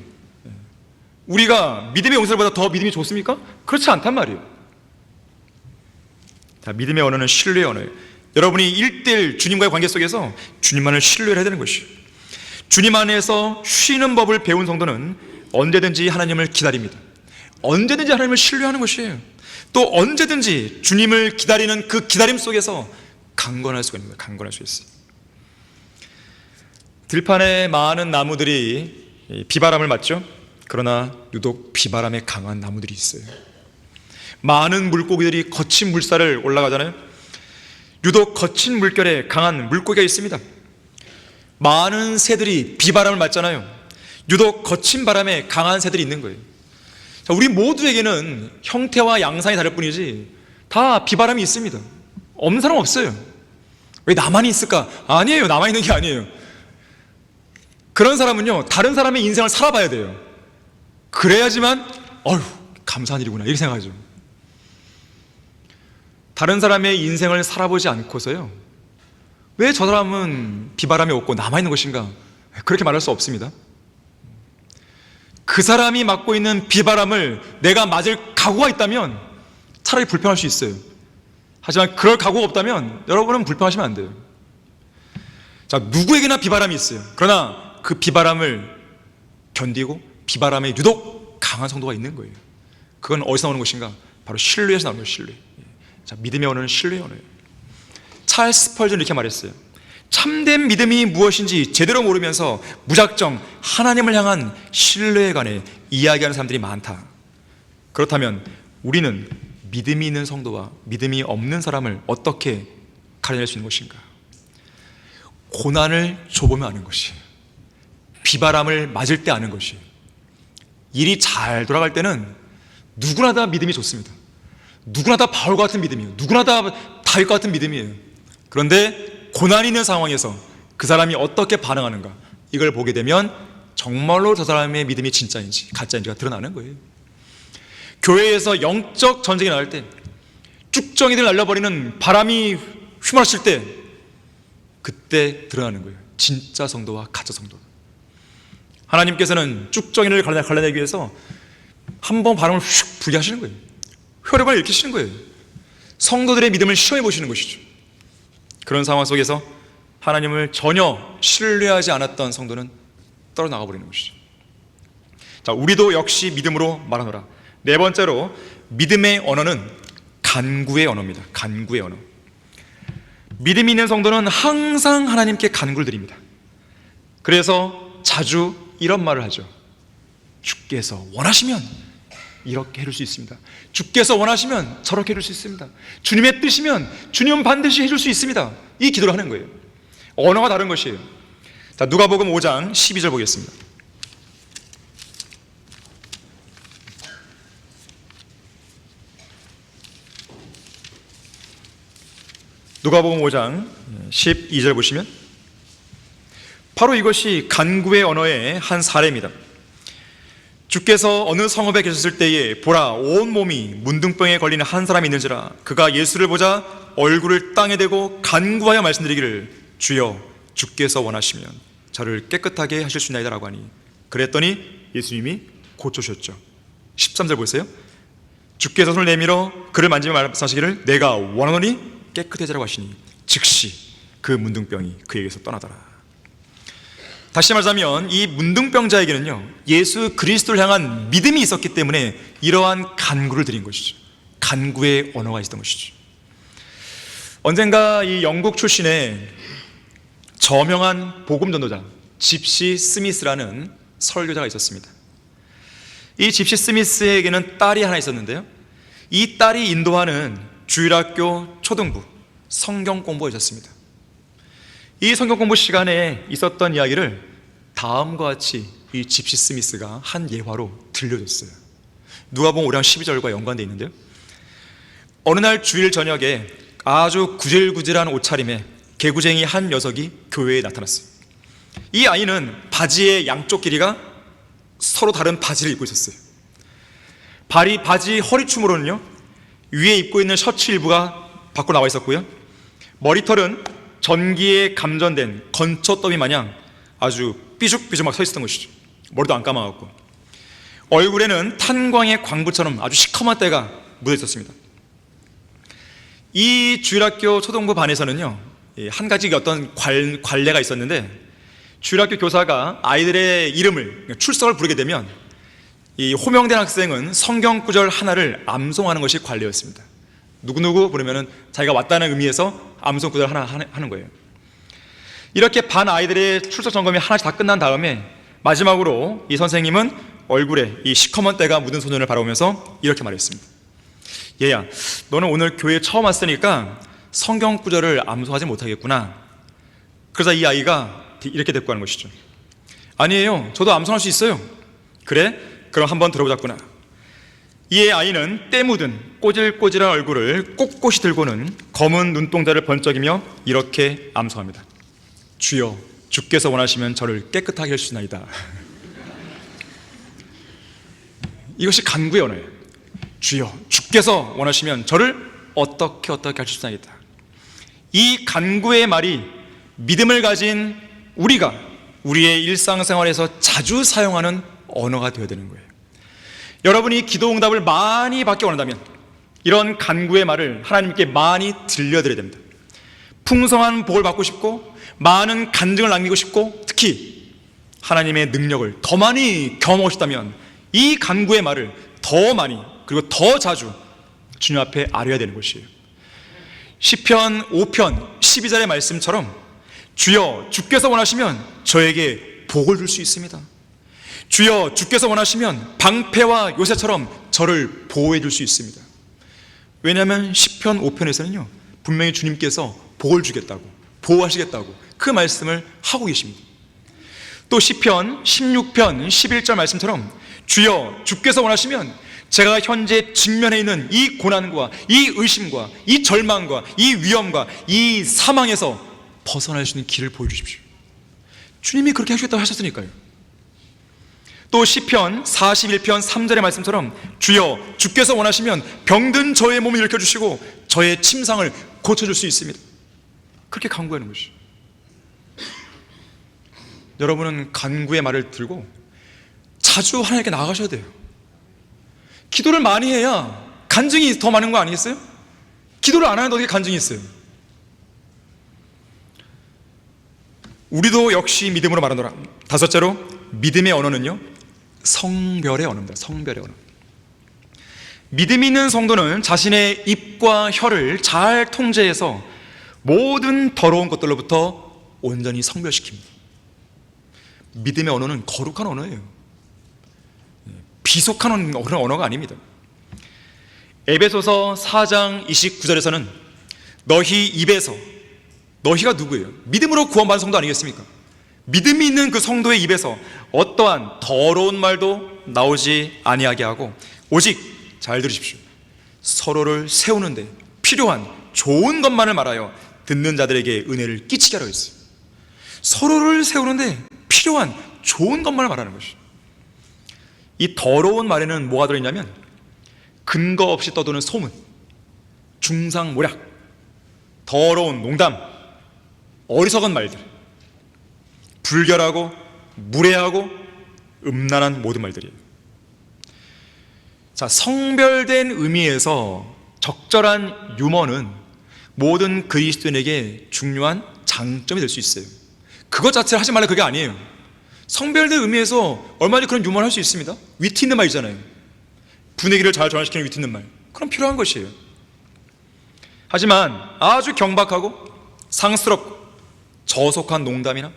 우리가 믿음의 용사들보다 더 믿음이 좋습니까? 그렇지 않단 말이에요. 자, 믿음의 언어는 신뢰의 언어예요. 여러분이 1대1 주님과의 관계 속에서 주님만을 신뢰를 해야 되는 것이에요. 주님 안에서 쉬는 법을 배운 성도는 언제든지 하나님을 기다립니다. 언제든지 하나님을 신뢰하는 것이에요. 또 언제든지 주님을 기다리는 그 기다림 속에서 강건할 수가 있는 거예요. 강건할 수 있어요. 들판에 많은 나무들이 비바람을 맞죠? 그러나 유독 비바람에 강한 나무들이 있어요. 많은 물고기들이 거친 물살을 올라가잖아요. 유독 거친 물결에 강한 물고기가 있습니다. 많은 새들이 비바람을 맞잖아요. 유독 거친 바람에 강한 새들이 있는 거예요. 자, 우리 모두에게는 형태와 양상이 다를 뿐이지 다 비바람이 있습니다. 없는 사람 없어요. 왜 나만 있을까? 아니에요. 나만 있는 게 아니에요. 그런 사람은요, 다른 사람의 인생을 살아봐야 돼요. 그래야지만 감사한 일이구나 이렇게 생각하죠. 다른 사람의 인생을 살아보지 않고서요, 왜 저 사람은 비바람이 없고 남아있는 것인가, 그렇게 말할 수 없습니다. 그 사람이 맞고 있는 비바람을 내가 맞을 각오가 있다면 차라리 불평할 수 있어요. 하지만 그럴 각오가 없다면 여러분은 불평하시면 안 돼요. 자, 누구에게나 비바람이 있어요. 그러나 그 비바람을 견디고 비바람에 유독 강한 성도가 있는 거예요. 그건 어디서 나오는 것인가? 바로 신뢰에서 나오는 거예요. 신뢰. 자, 믿음의 언어는 신뢰의 언어예요. 찰스 스펄전 이렇게 말했어요. 참된 믿음이 무엇인지 제대로 모르면서 무작정 하나님을 향한 신뢰에 관해 이야기하는 사람들이 많다. 그렇다면 우리는 믿음이 있는 성도와 믿음이 없는 사람을 어떻게 가려낼 수 있는 것인가? 고난을 줘보면 아는 것이에요. 비바람을 맞을 때 아는 것이에요. 일이 잘 돌아갈 때는 누구나 다 믿음이 좋습니다. 누구나 다 바울과 같은 믿음이에요. 누구나 다 다윗과 같은 믿음이에요. 그런데 고난이 있는 상황에서 그 사람이 어떻게 반응하는가, 이걸 보게 되면 정말로 저 사람의 믿음이 진짜인지 가짜인지가 드러나는 거예요. 교회에서 영적 전쟁이 나갈 때, 쭉정이들 날려버리는 바람이 휘몰아칠 때, 그때 드러나는 거예요. 진짜 성도와 가짜 성도. 하나님께서는 쭉정이를 갈라내기 위해서 한번 바람을 휙 불게 하시는 거예요. 혈액을 일으키시는 거예요. 성도들의 믿음을 시험해 보시는 것이죠. 그런 상황 속에서 하나님을 전혀 신뢰하지 않았던 성도는 떨어나가 버리는 것이죠. 자, 우리도 역시 믿음으로 말하노라. 네 번째로, 믿음의 언어는 간구의 언어입니다. 간구의 언어. 믿음이 있는 성도는 항상 하나님께 간구를 드립니다. 그래서 자주 이런 말을 하죠. 주께서 원하시면 이렇게 해줄 수 있습니다. 주께서 원하시면 저렇게 해줄 수 있습니다. 주님의 뜻이면 주님은 반드시 해줄 수 있습니다. 이 기도를 하는 거예요. 언어가 다른 것이에요. 자, 누가복음 5장 12절 보겠습니다. 누가복음 5장 12절 보시면 바로 이것이 간구의 언어의 한 사례입니다. 주께서 어느 성읍에 계셨을 때에 보라, 온 몸이 문둥병에 걸리는 한 사람이 있는지라. 그가 예수를 보자 얼굴을 땅에 대고 간구하여 말씀드리기를, 주여, 주께서 원하시면 저를 깨끗하게 하실 수 있나이다 라고 하니, 그랬더니 예수님이 고쳐주셨죠. 13절 보세요. 주께서 손을 내밀어 그를 만지며 말씀하시기를, 내가 원하노니 깨끗해지라고 하시니 즉시 그 문둥병이 그에게서 떠나더라. 다시 말하자면 이 문둥병자에게는요, 예수 그리스도를 향한 믿음이 있었기 때문에 이러한 간구를 드린 것이죠. 간구의 언어가 있었던 것이죠. 언젠가 이 영국 출신의 저명한 복음전도자 집시 스미스라는 설교자가 있었습니다. 이 집시 스미스에게는 딸이 하나 있었는데요, 이 딸이 인도하는 주일학교 초등부 성경 공부가 있었습니다. 이 성경 공부 시간에 있었던 이야기를 다음과 같이 이 집시 스미스가 한 예화로 들려줬어요. 누가복음 5장 12절과 연관되어 있는데요, 어느 날 주일 저녁에 아주 구질구질한 옷차림에 개구쟁이 한 녀석이 교회에 나타났어요. 이 아이는 바지의 양쪽 길이가 서로 다른 바지를 입고 있었어요. 바지 허리춤으로는요, 위에 입고 있는 셔츠 일부가 밖으로 나와 있었고요, 머리털은 전기에 감전된 건초더미 마냥 아주 삐죽삐죽 막 서 있었던 것이죠. 머리도 안 감아갖고 얼굴에는 탄광의 광부처럼 아주 시커먼 때가 묻어 있었습니다. 이 주일학교 초등부 반에서는요, 한 가지 어떤 관례가 있었는데, 주일학교 교사가 아이들의 이름을, 출석을 부르게 되면 이 호명된 학생은 성경 구절 하나를 암송하는 것이 관례였습니다. 누구누구 부르면은 자기가 왔다는 의미에서 암송 구절 하나 하는 거예요. 이렇게 반 아이들의 출석 점검이 하나씩 다 끝난 다음에 마지막으로 이 선생님은 얼굴에 이 시커먼 때가 묻은 소년을 바라보면서 이렇게 말했습니다. 얘야, 너는 오늘 교회에 처음 왔으니까 성경 구절을 암송하지 못하겠구나. 그러자 이 아이가 이렇게 대꾸하는 것이죠. 아니에요, 저도 암송할 수 있어요. 그래? 그럼 한번 들어보자꾸나. 이에 아이는 때 묻은 꼬질꼬질한 얼굴을 꼿꼿이 들고는 검은 눈동자를 번쩍이며 이렇게 암송합니다. 주여, 주께서 원하시면 저를 깨끗하게 하시나이다. 이것이 간구의 언어예요. 주여, 주께서 원하시면 저를 어떻게 하시나이다. 이 간구의 말이 믿음을 가진 우리가 우리의 일상생활에서 자주 사용하는 언어가 되어야 되는 거예요. 여러분이 기도 응답을 많이 받기 원한다면 이런 간구의 말을 하나님께 많이 들려드려야 됩니다. 풍성한 복을 받고 싶고 많은 간증을 남기고 싶고 특히 하나님의 능력을 더 많이 경험하고 싶다면 이 간구의 말을 더 많이 그리고 더 자주 주님 앞에 아뢰어야 되는 것이에요. 시편 5편 12절의 말씀처럼 주여 주께서 원하시면 저에게 복을 줄 수 있습니다. 주여 주께서 원하시면 방패와 요새처럼 저를 보호해 줄 수 있습니다. 왜냐하면 시편 5편에서는요 분명히 주님께서 복을 주겠다고 보호하시겠다고 그 말씀을 하고 계십니다. 또 시편 16편 11절 말씀처럼 주여 주께서 원하시면 제가 현재 직면해 있는 이 고난과 이 의심과 이 절망과 이 위험과 이 사망에서 벗어날 수 있는 길을 보여주십시오. 주님이 그렇게 하시겠다고 하셨으니까요. 또 시편 41편 3절의 말씀처럼 주여 주께서 원하시면 병든 저의 몸을 일으켜주시고 저의 침상을 고쳐줄 수 있습니다. 그렇게 간구하는 것이죠. 여러분은 간구의 말을 들고 자주 하나님께 나아가셔야 돼요. 기도를 많이 해야 간증이 더 많은 거 아니겠어요? 기도를 안 하는데 어떻게 간증이 있어요? 우리도 역시 믿음으로 말하노라. 다섯째로 믿음의 언어는요 성별의 언어입니다. 성별의 언어. 믿음이 있는 성도는 자신의 입과 혀를 잘 통제해서 모든 더러운 것들로부터 온전히 성별시킵니다. 믿음의 언어는 거룩한 언어예요. 비속한 그런 언어가 아닙니다. 에베소서 4장 29절에서는 너희 입에서, 너희가 누구예요? 믿음으로 구원받은 성도 아니겠습니까? 믿음이 있는 그 성도의 입에서 어떠한 더러운 말도 나오지 아니하게 하고 오직 잘 들으십시오. 서로를 세우는데 필요한 좋은 것만을 말하여 듣는 자들에게 은혜를 끼치게 하라고 했어요. 서로를 세우는데 필요한 좋은 것만을 말하는 것이죠. 이 더러운 말에는 뭐가 들어있냐면 근거 없이 떠도는 소문, 중상모략, 더러운 농담, 어리석은 말들, 불결하고 무례하고 음란한 모든 말들이에요. 자, 성별된 의미에서 적절한 유머는 모든 그리스도인에게 중요한 장점이 될 수 있어요. 그것 자체를 하지 말라 그게 아니에요. 성별된 의미에서 얼마든지 그런 유머를 할 수 있습니다. 위트 있는 말이잖아요. 분위기를 잘 전환시키는 위트 있는 말, 그럼 필요한 것이에요. 하지만 아주 경박하고 상스럽고 저속한 농담이나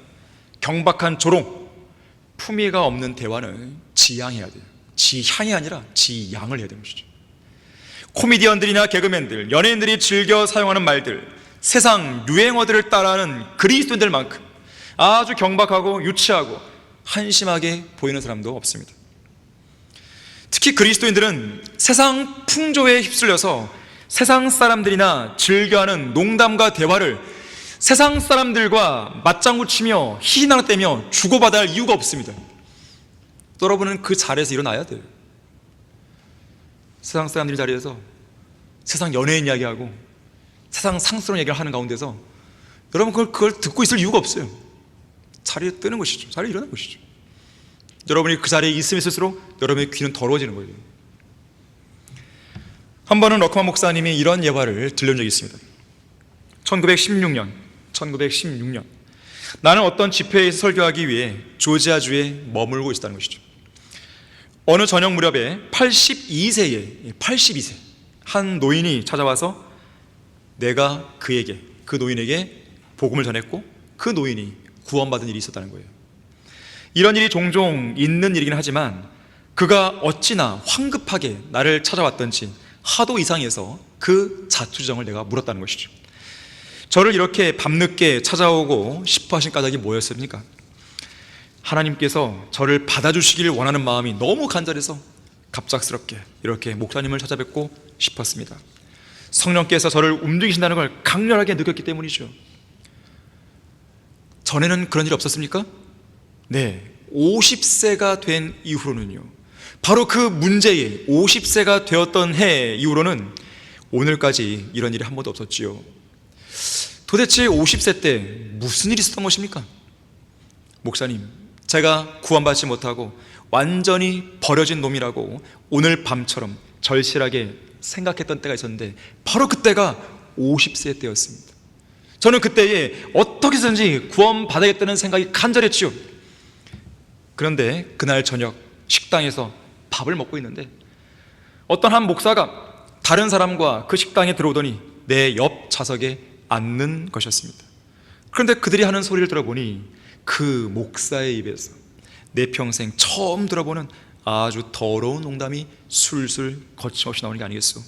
경박한 조롱, 품위가 없는 대화는 지양해야 돼요. 지향이 아니라 지양을 해야 되는 것이죠. 코미디언들이나 개그맨들, 연예인들이 즐겨 사용하는 말들, 세상 유행어들을 따라하는 그리스도인들만큼 아주 경박하고 유치하고 한심하게 보이는 사람도 없습니다. 특히 그리스도인들은 세상 풍조에 휩쓸려서 세상 사람들이나 즐겨하는 농담과 대화를 세상 사람들과 맞장구 치며 희희나락대며 주고받아야 할 이유가 없습니다. 여러분은 그 자리에서 일어나야 돼요. 세상 사람들 자리에서 세상 연예인 이야기하고 세상 상스러운 얘기를 하는 가운데서 여러분 그걸 듣고 있을 이유가 없어요. 자리에 뜨는 것이죠. 자리에 일어나는 것이죠. 여러분이 그 자리에 있으면 있을수록 여러분의 귀는 더러워지는 거예요. 한 번은 러크만 목사님이 이런 예화를 들려준 적이 있습니다. 1916년 나는 어떤 집회에서 설교하기 위해 조지아주에 머물고 있었다는 것이죠. 어느 저녁 무렵에 82세 한 노인이 찾아와서 내가 그 노인에게 복음을 전했고 그 노인이 구원받은 일이 있었다는 거예요. 이런 일이 종종 있는 일이긴 하지만 그가 어찌나 황급하게 나를 찾아왔던지 하도 이상해서 그 자투지정을 내가 물었다는 것이죠. 저를 이렇게 밤늦게 찾아오고 싶어 하신 까닭이 뭐였습니까? 하나님께서 저를 받아주시길 원하는 마음이 너무 간절해서 갑작스럽게 이렇게 목사님을 찾아뵙고 싶었습니다. 성령께서 저를 움직이신다는 걸 강렬하게 느꼈기 때문이죠. 전에는 그런 일이 없었습니까? 네, 50세가 된 이후로는요, 바로 그 문제에 50세가 되었던 해 이후로는 오늘까지 이런 일이 한 번도 없었지요. 도대체 50세 때 무슨 일이 있었던 것입니까? 목사님, 제가 구원받지 못하고 완전히 버려진 놈이라고 오늘 밤처럼 절실하게 생각했던 때가 있었는데, 바로 그때가 50세 때였습니다. 저는 그때에 어떻게 해서든지 구원받아야겠다는 생각이 간절했지요. 그런데 그날 저녁 식당에서 밥을 먹고 있는데 어떤 한 목사가 다른 사람과 그 식당에 들어오더니 내 옆 좌석에 앉는 것이었습니다. 그런데 그들이 하는 소리를 들어보니 그 목사의 입에서 내 평생 처음 들어보는 아주 더러운 농담이 술술 거침없이 나오는 게 아니겠소.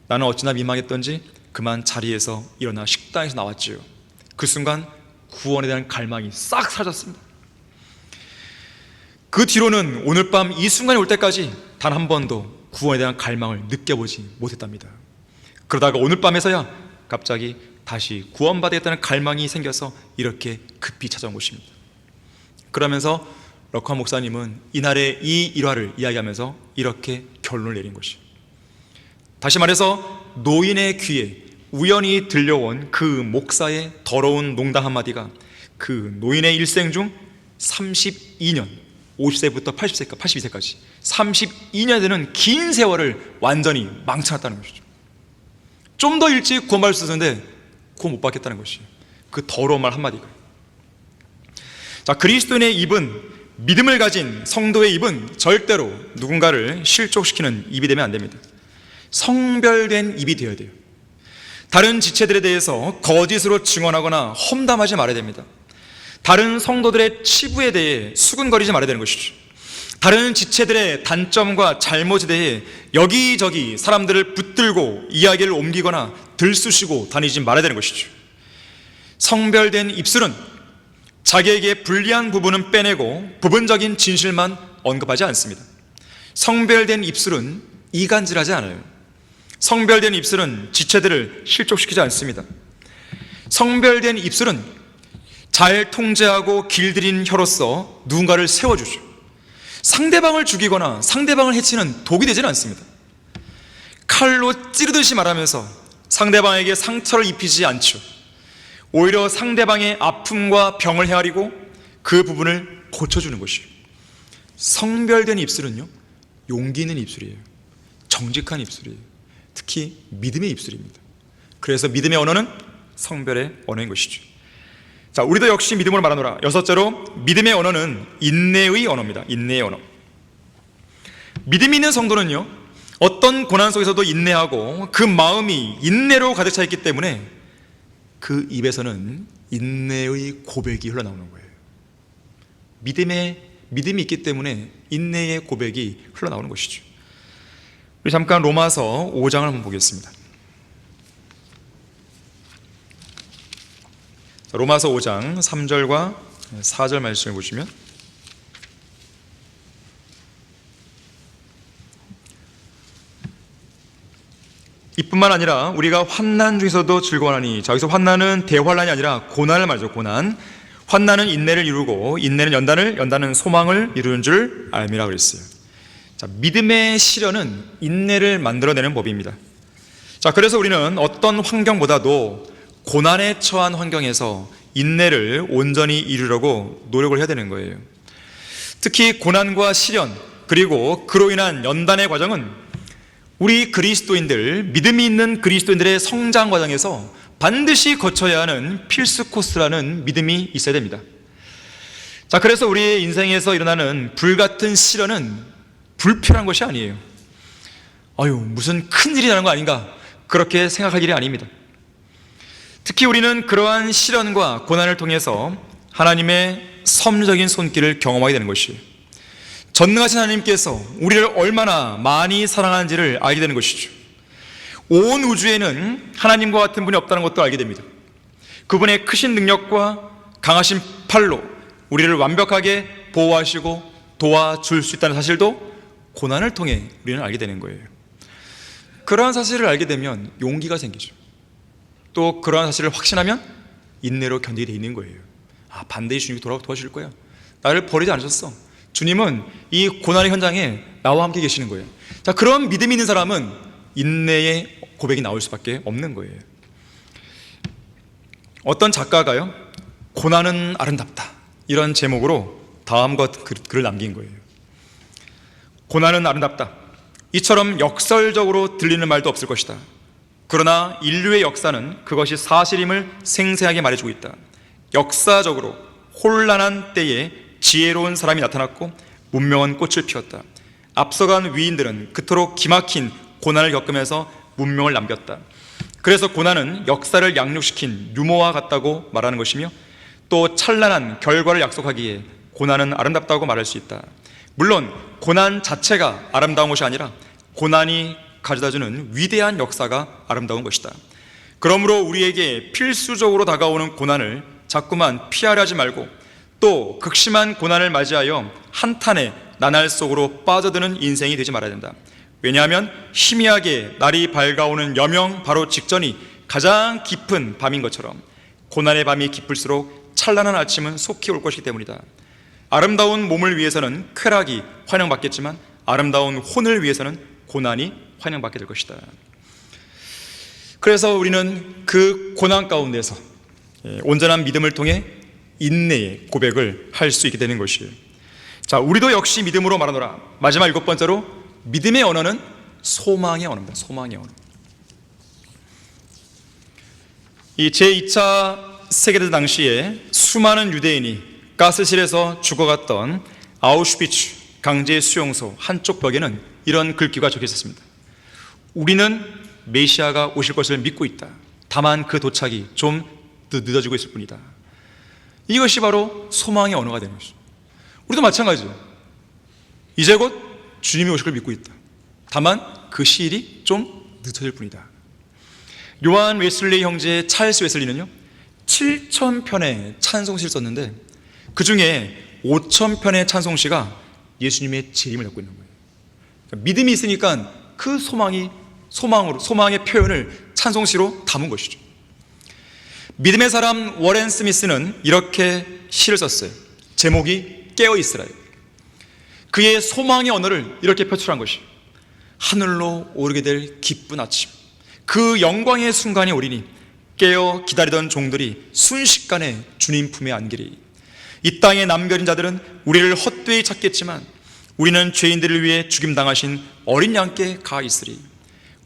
나는 어찌나 민망했던지 그만 자리에서 일어나 식당에서 나왔지요. 그 순간 구원에 대한 갈망이 싹 사라졌습니다. 그 뒤로는 오늘 밤 이 순간이 올 때까지 단 한 번도 구원에 대한 갈망을 느껴보지 못했답니다. 그러다가 오늘 밤에서야 갑자기 다시 구원받아야겠다는 갈망이 생겨서 이렇게 급히 찾아온 것입니다. 그러면서 럭커 목사님은 이날의 이 일화를 이야기하면서 이렇게 결론을 내린 것이죠. 다시 말해서 노인의 귀에 우연히 들려온 그 목사의 더러운 농담 한마디가 그 노인의 일생 중 32년, 50세부터 82세까지 32년 되는 긴 세월을 완전히 망쳐놨다는 것이죠. 좀 더 일찍 구원받을 수 있었는데 구원 못 받겠다는 것이에요. 그 더러운 말 한마디가. 자, 그리스도인의 입은, 믿음을 가진 성도의 입은 절대로 누군가를 실족시키는 입이 되면 안 됩니다. 성별된 입이 되어야 돼요. 다른 지체들에 대해서 거짓으로 증언하거나 험담하지 말아야 됩니다. 다른 성도들의 치부에 대해 수근거리지 말아야 되는 것이죠. 다른 지체들의 단점과 잘못에 대해 여기저기 사람들을 붙들고 이야기를 옮기거나 들쑤시고 다니지 말아야 되는 것이죠. 성별된 입술은 자기에게 불리한 부분은 빼내고 부분적인 진실만 언급하지 않습니다. 성별된 입술은 이간질하지 않아요. 성별된 입술은 지체들을 실족시키지 않습니다. 성별된 입술은 잘 통제하고 길들인 혀로서 누군가를 세워주죠. 상대방을 죽이거나 상대방을 해치는 독이 되지는 않습니다. 칼로 찌르듯이 말하면서 상대방에게 상처를 입히지 않죠. 오히려 상대방의 아픔과 병을 헤아리고 그 부분을 고쳐주는 것이에요. 성별된 입술은요, 용기 있는 입술이에요. 정직한 입술이에요. 특히 믿음의 입술입니다. 그래서 믿음의 언어는 성별의 언어인 것이죠. 자, 우리도 역시 믿음으로 말하노라. 여섯째로, 믿음의 언어는 인내의 언어입니다. 인내의 언어. 믿음이 있는 성도는요, 어떤 고난 속에서도 인내하고 그 마음이 인내로 가득 차 있기 때문에 그 입에서는 인내의 고백이 흘러나오는 거예요. 믿음이 있기 때문에 인내의 고백이 흘러나오는 것이죠. 우리 잠깐 로마서 5장을 한번 보겠습니다. 로마서 5장 3절과 4절 말씀을 보시면, 이뿐만 아니라 우리가 환난 중에서도 즐거워하니, 자, 여기서 환난은 대환난이 아니라 고난을 말이죠. 고난. 환난은 인내를 이루고 인내는 연단을, 연단은 소망을 이루는 줄 알미라 그랬어요. 자, 믿음의 시련은 인내를 만들어내는 법입니다. 자, 그래서 우리는 어떤 환경보다도 고난에 처한 환경에서 인내를 온전히 이루려고 노력을 해야 되는 거예요. 특히 고난과 시련, 그리고 그로 인한 연단의 과정은 우리 그리스도인들, 믿음이 있는 그리스도인들의 성장 과정에서 반드시 거쳐야 하는 필수 코스라는 믿음이 있어야 됩니다. 자, 그래서 우리의 인생에서 일어나는 불같은 시련은 불필요한 것이 아니에요. 무슨 큰일이 나는 거 아닌가, 그렇게 생각할 일이 아닙니다. 특히 우리는 그러한 시련과 고난을 통해서 하나님의 섭리적인 손길을 경험하게 되는 것이에요. 전능하신 하나님께서 우리를 얼마나 많이 사랑하는지를 알게 되는 것이죠. 온 우주에는 하나님과 같은 분이 없다는 것도 알게 됩니다. 그분의 크신 능력과 강하신 팔로 우리를 완벽하게 보호하시고 도와줄 수 있다는 사실도 고난을 통해 우리는 알게 되는 거예요. 그러한 사실을 알게 되면 용기가 생기죠. 또 그러한 사실을 확신하면 인내로 견디게 돼 있는 거예요. 반드시 주님이 도와주실 거야. 나를 버리지 않으셨어. 주님은 이 고난의 현장에 나와 함께 계시는 거예요. 자, 그런 믿음이 있는 사람은 인내의 고백이 나올 수밖에 없는 거예요. 어떤 작가가요, 고난은 아름답다, 이런 제목으로 다음과 글을 남긴 거예요. 고난은 아름답다. 이처럼 역설적으로 들리는 말도 없을 것이다. 그러나 인류의 역사는 그것이 사실임을 생생하게 말해주고 있다. 역사적으로 혼란한 때에 지혜로운 사람이 나타났고 문명은 꽃을 피웠다. 앞서간 위인들은 그토록 기막힌 고난을 겪으면서 문명을 남겼다. 그래서 고난은 역사를 양육시킨 유모와 같다고 말하는 것이며, 또 찬란한 결과를 약속하기에 고난은 아름답다고 말할 수 있다. 물론 고난 자체가 아름다운 것이 아니라 고난이 가져다주는 위대한 역사가 아름다운 것이다. 그러므로 우리에게 필수적으로 다가오는 고난을 자꾸만 피하려 하지 말고, 또 극심한 고난을 맞이하여 한탄의 나날 속으로 빠져드는 인생이 되지 말아야 된다. 왜냐하면 희미하게 날이 밝아오는 여명 바로 직전이 가장 깊은 밤인 것처럼 고난의 밤이 깊을수록 찬란한 아침은 속히 올 것이기 때문이다. 아름다운 몸을 위해서는 쾌락이 환영받겠지만 아름다운 혼을 위해서는 고난이 환영받게 될 것이다. 그래서 우리는 그 고난 가운데서 온전한 믿음을 통해 인내의 고백을 할 수 있게 되는 것이에요. 자, 우리도 역시 믿음으로 말하노라. 마지막 7번째로 믿음의 언어는 소망의 언어입니다. 소망의 언어. 이 제2차 세계대전 당시에 수많은 유대인이 가스실에서 죽어갔던 아우슈비츠 강제 수용소 한쪽 벽에는 이런 글귀가 적혀 있었습니다. 우리는 메시아가 오실 것을 믿고 있다. 다만 그 도착이 좀 늦어지고 있을 뿐이다. 이것이 바로 소망의 언어가 되는 것이죠. 우리도 마찬가지죠. 이제 곧 주님이 오실 걸 믿고 있다. 다만 그 시일이 좀 늦어질 뿐이다. 요한 웨슬리 형제 찰스 웨슬리는요 7,000편의 찬송시를 썼는데 그 중에 5,000편의 찬송시가 예수님의 재림을 갖고 있는 거예요. 그러니까 믿음이 있으니까 그 소망의 표현을 찬송시로 담은 것이죠. 믿음의 사람 워렌 스미스는 이렇게 시를 썼어요. 제목이 깨어있으라. 그의 소망의 언어를 이렇게 표출한 것이에요. 하늘로 오르게 될 기쁜 아침, 그 영광의 순간이 오리니 깨어 기다리던 종들이 순식간에 주님 품에 안기리. 이 땅에 남겨진 자들은 우리를 헛되이 찾겠지만 우리는 죄인들을 위해 죽임당하신 어린 양께 가 있으리.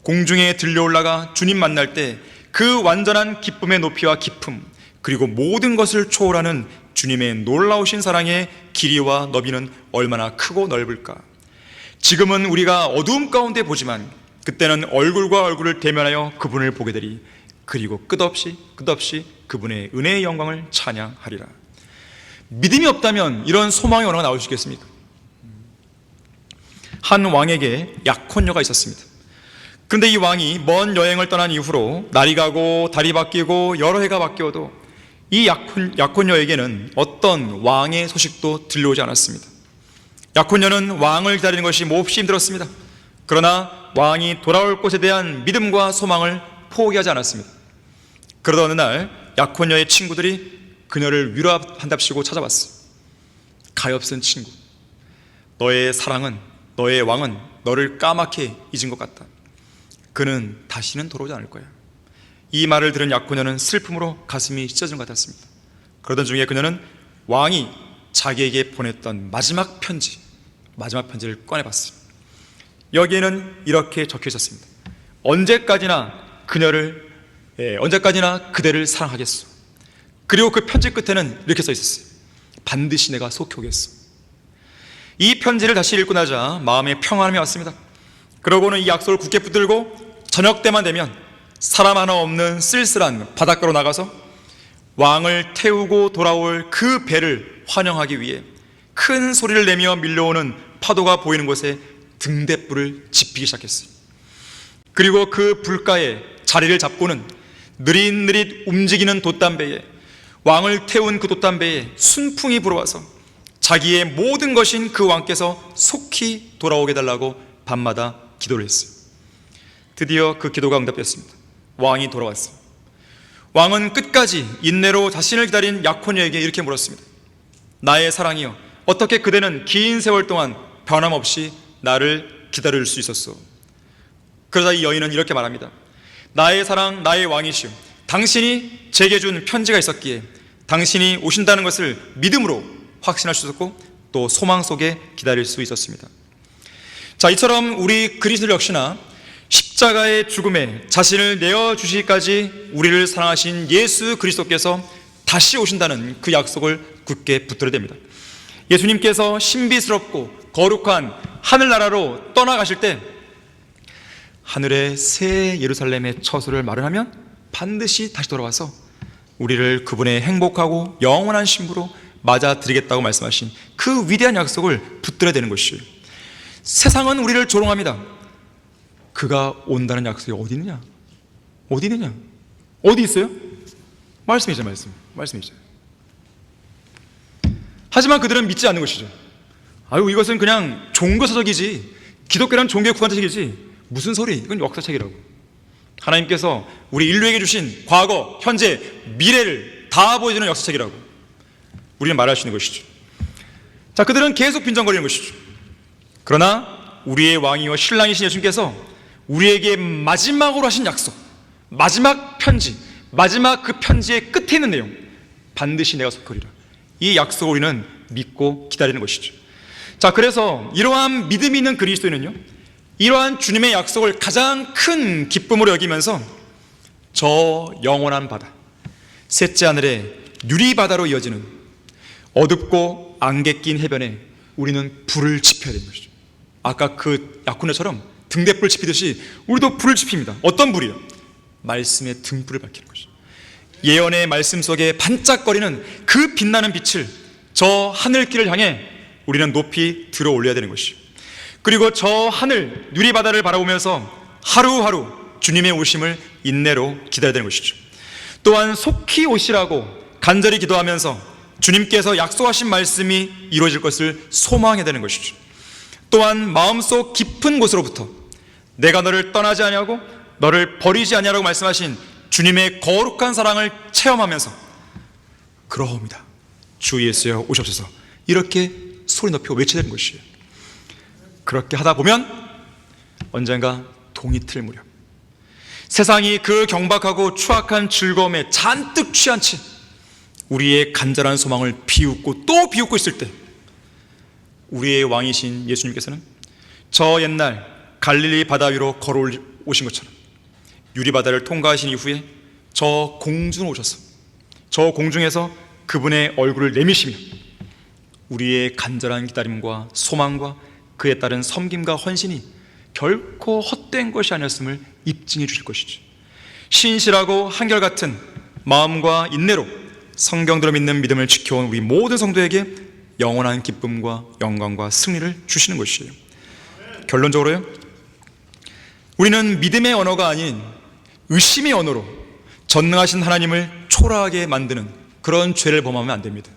공중에 들려올라가 주님 만날 때 그 완전한 기쁨의 높이와 깊음, 그리고 모든 것을 초월하는 주님의 놀라우신 사랑의 길이와 너비는 얼마나 크고 넓을까. 지금은 우리가 어두움 가운데 보지만 그때는 얼굴과 얼굴을 대면하여 그분을 보게 되리. 그리고 끝없이 그분의 은혜의 영광을 찬양하리라. 믿음이 없다면 이런 소망의 언어가 나올 수 있겠습니까? 한 왕에게 약혼녀가 있었습니다. 그런데 이 왕이 먼 여행을 떠난 이후로 날이 가고 달이 바뀌고 여러 해가 바뀌어도 이 약혼녀에게는 어떤 왕의 소식도 들려오지 않았습니다. 약혼녀는 왕을 기다리는 것이 몹시 힘들었습니다. 그러나 왕이 돌아올 것에 대한 믿음과 소망을 포기하지 않았습니다. 그러다 어느 날 약혼녀의 친구들이 그녀를 위로한답시고 찾아왔어요. 가엾은 친구, 너의 사랑은, 너의 왕은 너를 까맣게 잊은 것 같다. 그는 다시는 돌아오지 않을 거야. 이 말을 들은 약혼녀는 슬픔으로 가슴이 찢어진 것 같았습니다. 그러던 중에 그녀는 왕이 자기에게 보냈던 마지막 편지를 꺼내봤어요. 여기에는 이렇게 적혀 있었습니다. 언제까지나 그대를 사랑하겠소. 그리고 그 편지 끝에는 이렇게 써 있었어요. 반드시 내가 속히 오겠소. 이 편지를 다시 읽고 나자 마음에 평안함이 왔습니다. 그러고는 이 약속을 굳게 붙들고 저녁 때만 되면 사람 하나 없는 쓸쓸한 바닷가로 나가서 왕을 태우고 돌아올 그 배를 환영하기 위해 큰 소리를 내며 밀려오는 파도가 보이는 곳에 등대불을 지피기 시작했어요. 그리고 그 불가에 자리를 잡고는 느릿느릿 움직이는 돛담배에, 왕을 태운 그 돛담배에 순풍이 불어와서 자기의 모든 것인 그 왕께서 속히 돌아오게 달라고 밤마다 기도를 했어요. 드디어 그 기도가 응답됐습니다. 왕이 돌아왔어요. 왕은 끝까지 인내로 자신을 기다린 약혼녀에게 이렇게 물었습니다. 나의 사랑이여, 어떻게 그대는 긴 세월 동안 변함없이 나를 기다릴 수 있었소? 그러자 이 여인은 이렇게 말합니다. 나의 사랑, 나의 왕이시여, 당신이 제게 준 편지가 있었기에 당신이 오신다는 것을 믿음으로 확신할 수 있었고, 또 소망 속에 기다릴 수 있었습니다. 자, 이처럼 우리 그리스도 역시나 십자가의 죽음에 자신을 내어주시기까지 우리를 사랑하신 예수 그리스도께서 다시 오신다는 그 약속을 굳게 붙들어야 됩니다. 예수님께서 신비스럽고 거룩한 하늘나라로 떠나가실 때 하늘의 새 예루살렘의 처소를 마련하면 반드시 다시 돌아와서 우리를 그분의 행복하고 영원한 신부로 맞아들이겠다고 말씀하신 그 위대한 약속을 붙들어야 되는 것이에요. 세상은 우리를 조롱합니다. 그가 온다는 약속이 어디 있느냐? 어디 있느냐? 어디 있어요? 말씀이죠, 말씀이죠. 하지만 그들은 믿지 않는 것이죠. 아유, 이것은 그냥 종교서적이지, 기독교란 종교의 구간책이지, 무슨 소리? 이건 역사책이라고. 하나님께서 우리 인류에게 주신 과거, 현재, 미래를 다 보여주는 역사책이라고 우리는 말할 수 있는 것이죠. 자, 그들은 계속 빈정거리는 것이죠. 그러나 우리의 왕이요 신랑이신 예수님께서 우리에게 마지막으로 하신 약속, 마지막 편지, 마지막 그 편지의 끝에 있는 내용, 반드시 내가 속하리라, 이 약속을 우리는 믿고 기다리는 것이죠. 자, 그래서 이러한 믿음이 있는 그리스도인은요, 이러한 주님의 약속을 가장 큰 기쁨으로 여기면서 저 영원한 바다, 셋째 하늘의 유리바다로 이어지는 어둡고 안개 낀 해변에 우리는 불을 지펴야 되는 것이죠. 아까 그 약혼녀처럼 등대불 지피듯이 우리도 불을 지핍니다. 어떤 불이요? 말씀의 등불을 밝히는 것이죠. 예언의 말씀 속에 반짝거리는 그 빛나는 빛을 저 하늘길을 향해 우리는 높이 들어 올려야 되는 것이죠. 그리고 저 하늘 유리바다를 바라보면서 하루하루 주님의 오심을 인내로 기다려야 되는 것이죠. 또한 속히 오시라고 간절히 기도하면서 주님께서 약속하신 말씀이 이루어질 것을 소망해야 되는 것이죠. 또한 마음속 깊은 곳으로부터 내가 너를 떠나지 아니하고 너를 버리지 아니하라고 말씀하신 주님의 거룩한 사랑을 체험하면서 그러옵니다, 주 예수여 오시옵소서, 이렇게 소리 높여 외쳐야 되는 것이에요. 그렇게 하다 보면 언젠가 동이 틀 무렵 세상이 그 경박하고 추악한 즐거움에 잔뜩 취한 채 우리의 간절한 소망을 비웃고 또 비웃고 있을 때 우리의 왕이신 예수님께서는 저 옛날 갈릴리 바다 위로 걸어오신 것처럼 유리바다를 통과하신 이후에 저 공중으로 오셔서 저 공중에서 그분의 얼굴을 내미시며 우리의 간절한 기다림과 소망과 그에 따른 섬김과 헌신이 결코 헛된 것이 아니었음을 입증해 주실 것이죠. 신실하고 한결같은 마음과 인내로 성경대로 믿는 믿음을 지켜온 우리 모든 성도에게 영원한 기쁨과 영광과 승리를 주시는 것이에요. 결론적으로요, 우리는 믿음의 언어가 아닌 의심의 언어로 전능하신 하나님을 초라하게 만드는 그런 죄를 범하면 안 됩니다.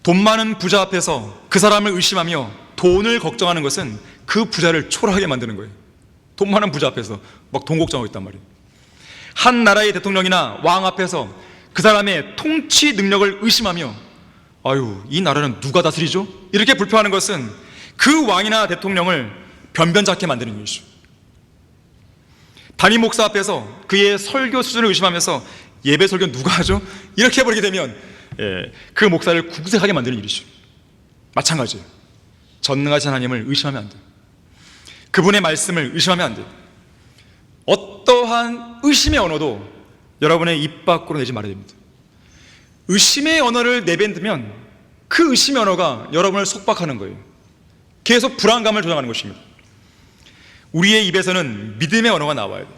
돈 많은 부자 앞에서 그 사람을 의심하며 돈을 걱정하는 것은 그 부자를 초라하게 만드는 거예요. 돈 많은 부자 앞에서 막 돈 걱정하고 있단 말이에요. 한 나라의 대통령이나 왕 앞에서 그 사람의 통치 능력을 의심하며 아유, 이 나라는 누가 다스리죠? 이렇게 불평하는 것은 그 왕이나 대통령을 변변찮게 만드는 일이죠. 담임 목사 앞에서 그의 설교 수준을 의심하면서 예배 설교 누가 하죠? 이렇게 해버리게 되면 그 목사를 궁색하게 만드는 일이죠. 마찬가지예요. 전능하신 하나님을 의심하면 안 돼요. 그분의 말씀을 의심하면 안 돼요. 어떠한 의심의 언어도 여러분의 입 밖으로 내지 말아야 됩니다. 의심의 언어를 내뱉으면 그 의심의 언어가 여러분을 속박하는 거예요. 계속 불안감을 조장하는 것입니다. 우리의 입에서는 믿음의 언어가 나와야 돼요.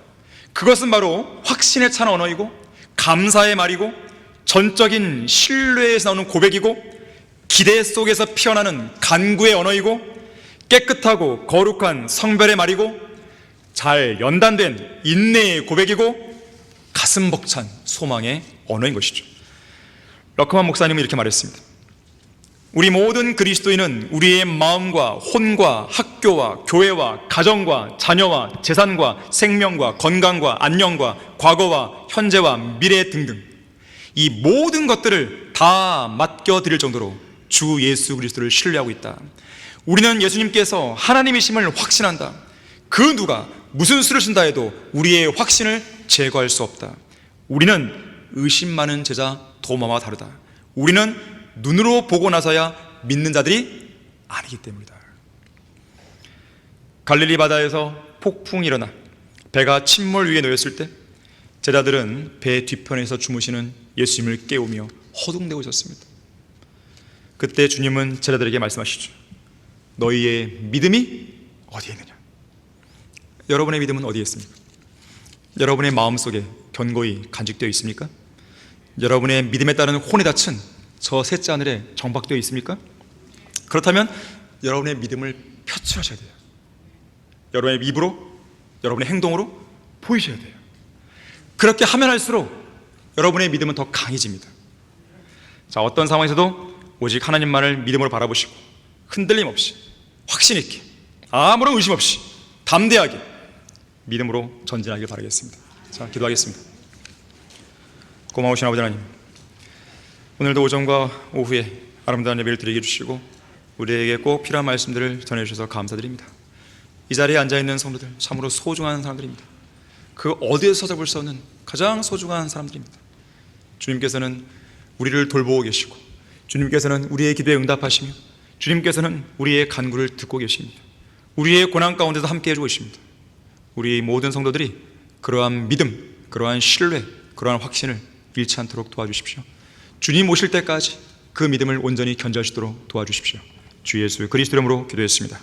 그것은 바로 확신에 찬 언어이고 감사의 말이고 전적인 신뢰에서 나오는 고백이고 기대 속에서 피어나는 간구의 언어이고 깨끗하고 거룩한 성별의 말이고 잘 연단된 인내의 고백이고 가슴 벅찬 소망의 언어인 것이죠. 러크만 목사님은 이렇게 말했습니다. 우리 모든 그리스도인은 우리의 마음과 혼과 학교와 교회와 가정과 자녀와 재산과 생명과 건강과 안녕과 과거와 현재와 미래 등등 이 모든 것들을 다 맡겨드릴 정도로 주 예수 그리스도를 신뢰하고 있다. 우리는 예수님께서 하나님이심을 확신한다. 그 누가 무슨 수를 쓴다 해도 우리의 확신을 제거할 수 없다. 우리는 의심 많은 제자 도마와 다르다. 우리는 눈으로 보고 나서야 믿는 자들이 아니기 때문이다. 갈릴리 바다에서 폭풍이 일어나 배가 침몰 위에 놓였을 때 제자들은 배 뒤편에서 주무시는 예수님을 깨우며 허둥대고 있었습니다. 그때 주님은 제자들에게 말씀하시죠. 너희의 믿음이 어디에 있느냐? 여러분의 믿음은 어디에 있습니까? 여러분의 마음속에 견고히 간직되어 있습니까? 여러분의 믿음에 따른 혼에 닫힌 저 셋째 하늘에 정박되어 있습니까? 그렇다면 여러분의 믿음을 표출하셔야 돼요. 여러분의 입으로, 여러분의 행동으로 보이셔야 돼요. 그렇게 하면 할수록 여러분의 믿음은 더 강해집니다. 자, 어떤 상황에서도 오직 하나님만을 믿음으로 바라보시고 흔들림 없이 확신 있게 아무런 의심 없이 담대하게 믿음으로 전진하길 바라겠습니다. 자, 기도하겠습니다. 고마우신 아버지 하나님, 오늘도 오전과 오후에 아름다운 예배를 드리게 해주시고 우리에게 꼭 필요한 말씀들을 전해주셔서 감사드립니다. 이 자리에 앉아있는 성도들 참으로 소중한 사람들입니다. 그 어디에서 찾아볼 수 없는 가장 소중한 사람들입니다. 주님께서는 우리를 돌보고 계시고 주님께서는 우리의 기도에 응답하시며 주님께서는 우리의 간구를 듣고 계십니다. 우리의 고난 가운데서 함께 해주고 계십니다. 우리 모든 성도들이 그러한 믿음, 그러한 신뢰, 그러한 확신을 잃지 않도록 도와주십시오. 주님 오실 때까지 그 믿음을 온전히 견지할 수 있도록 도와주십시오. 주 예수 그리스도 이름으로 기도했습니다.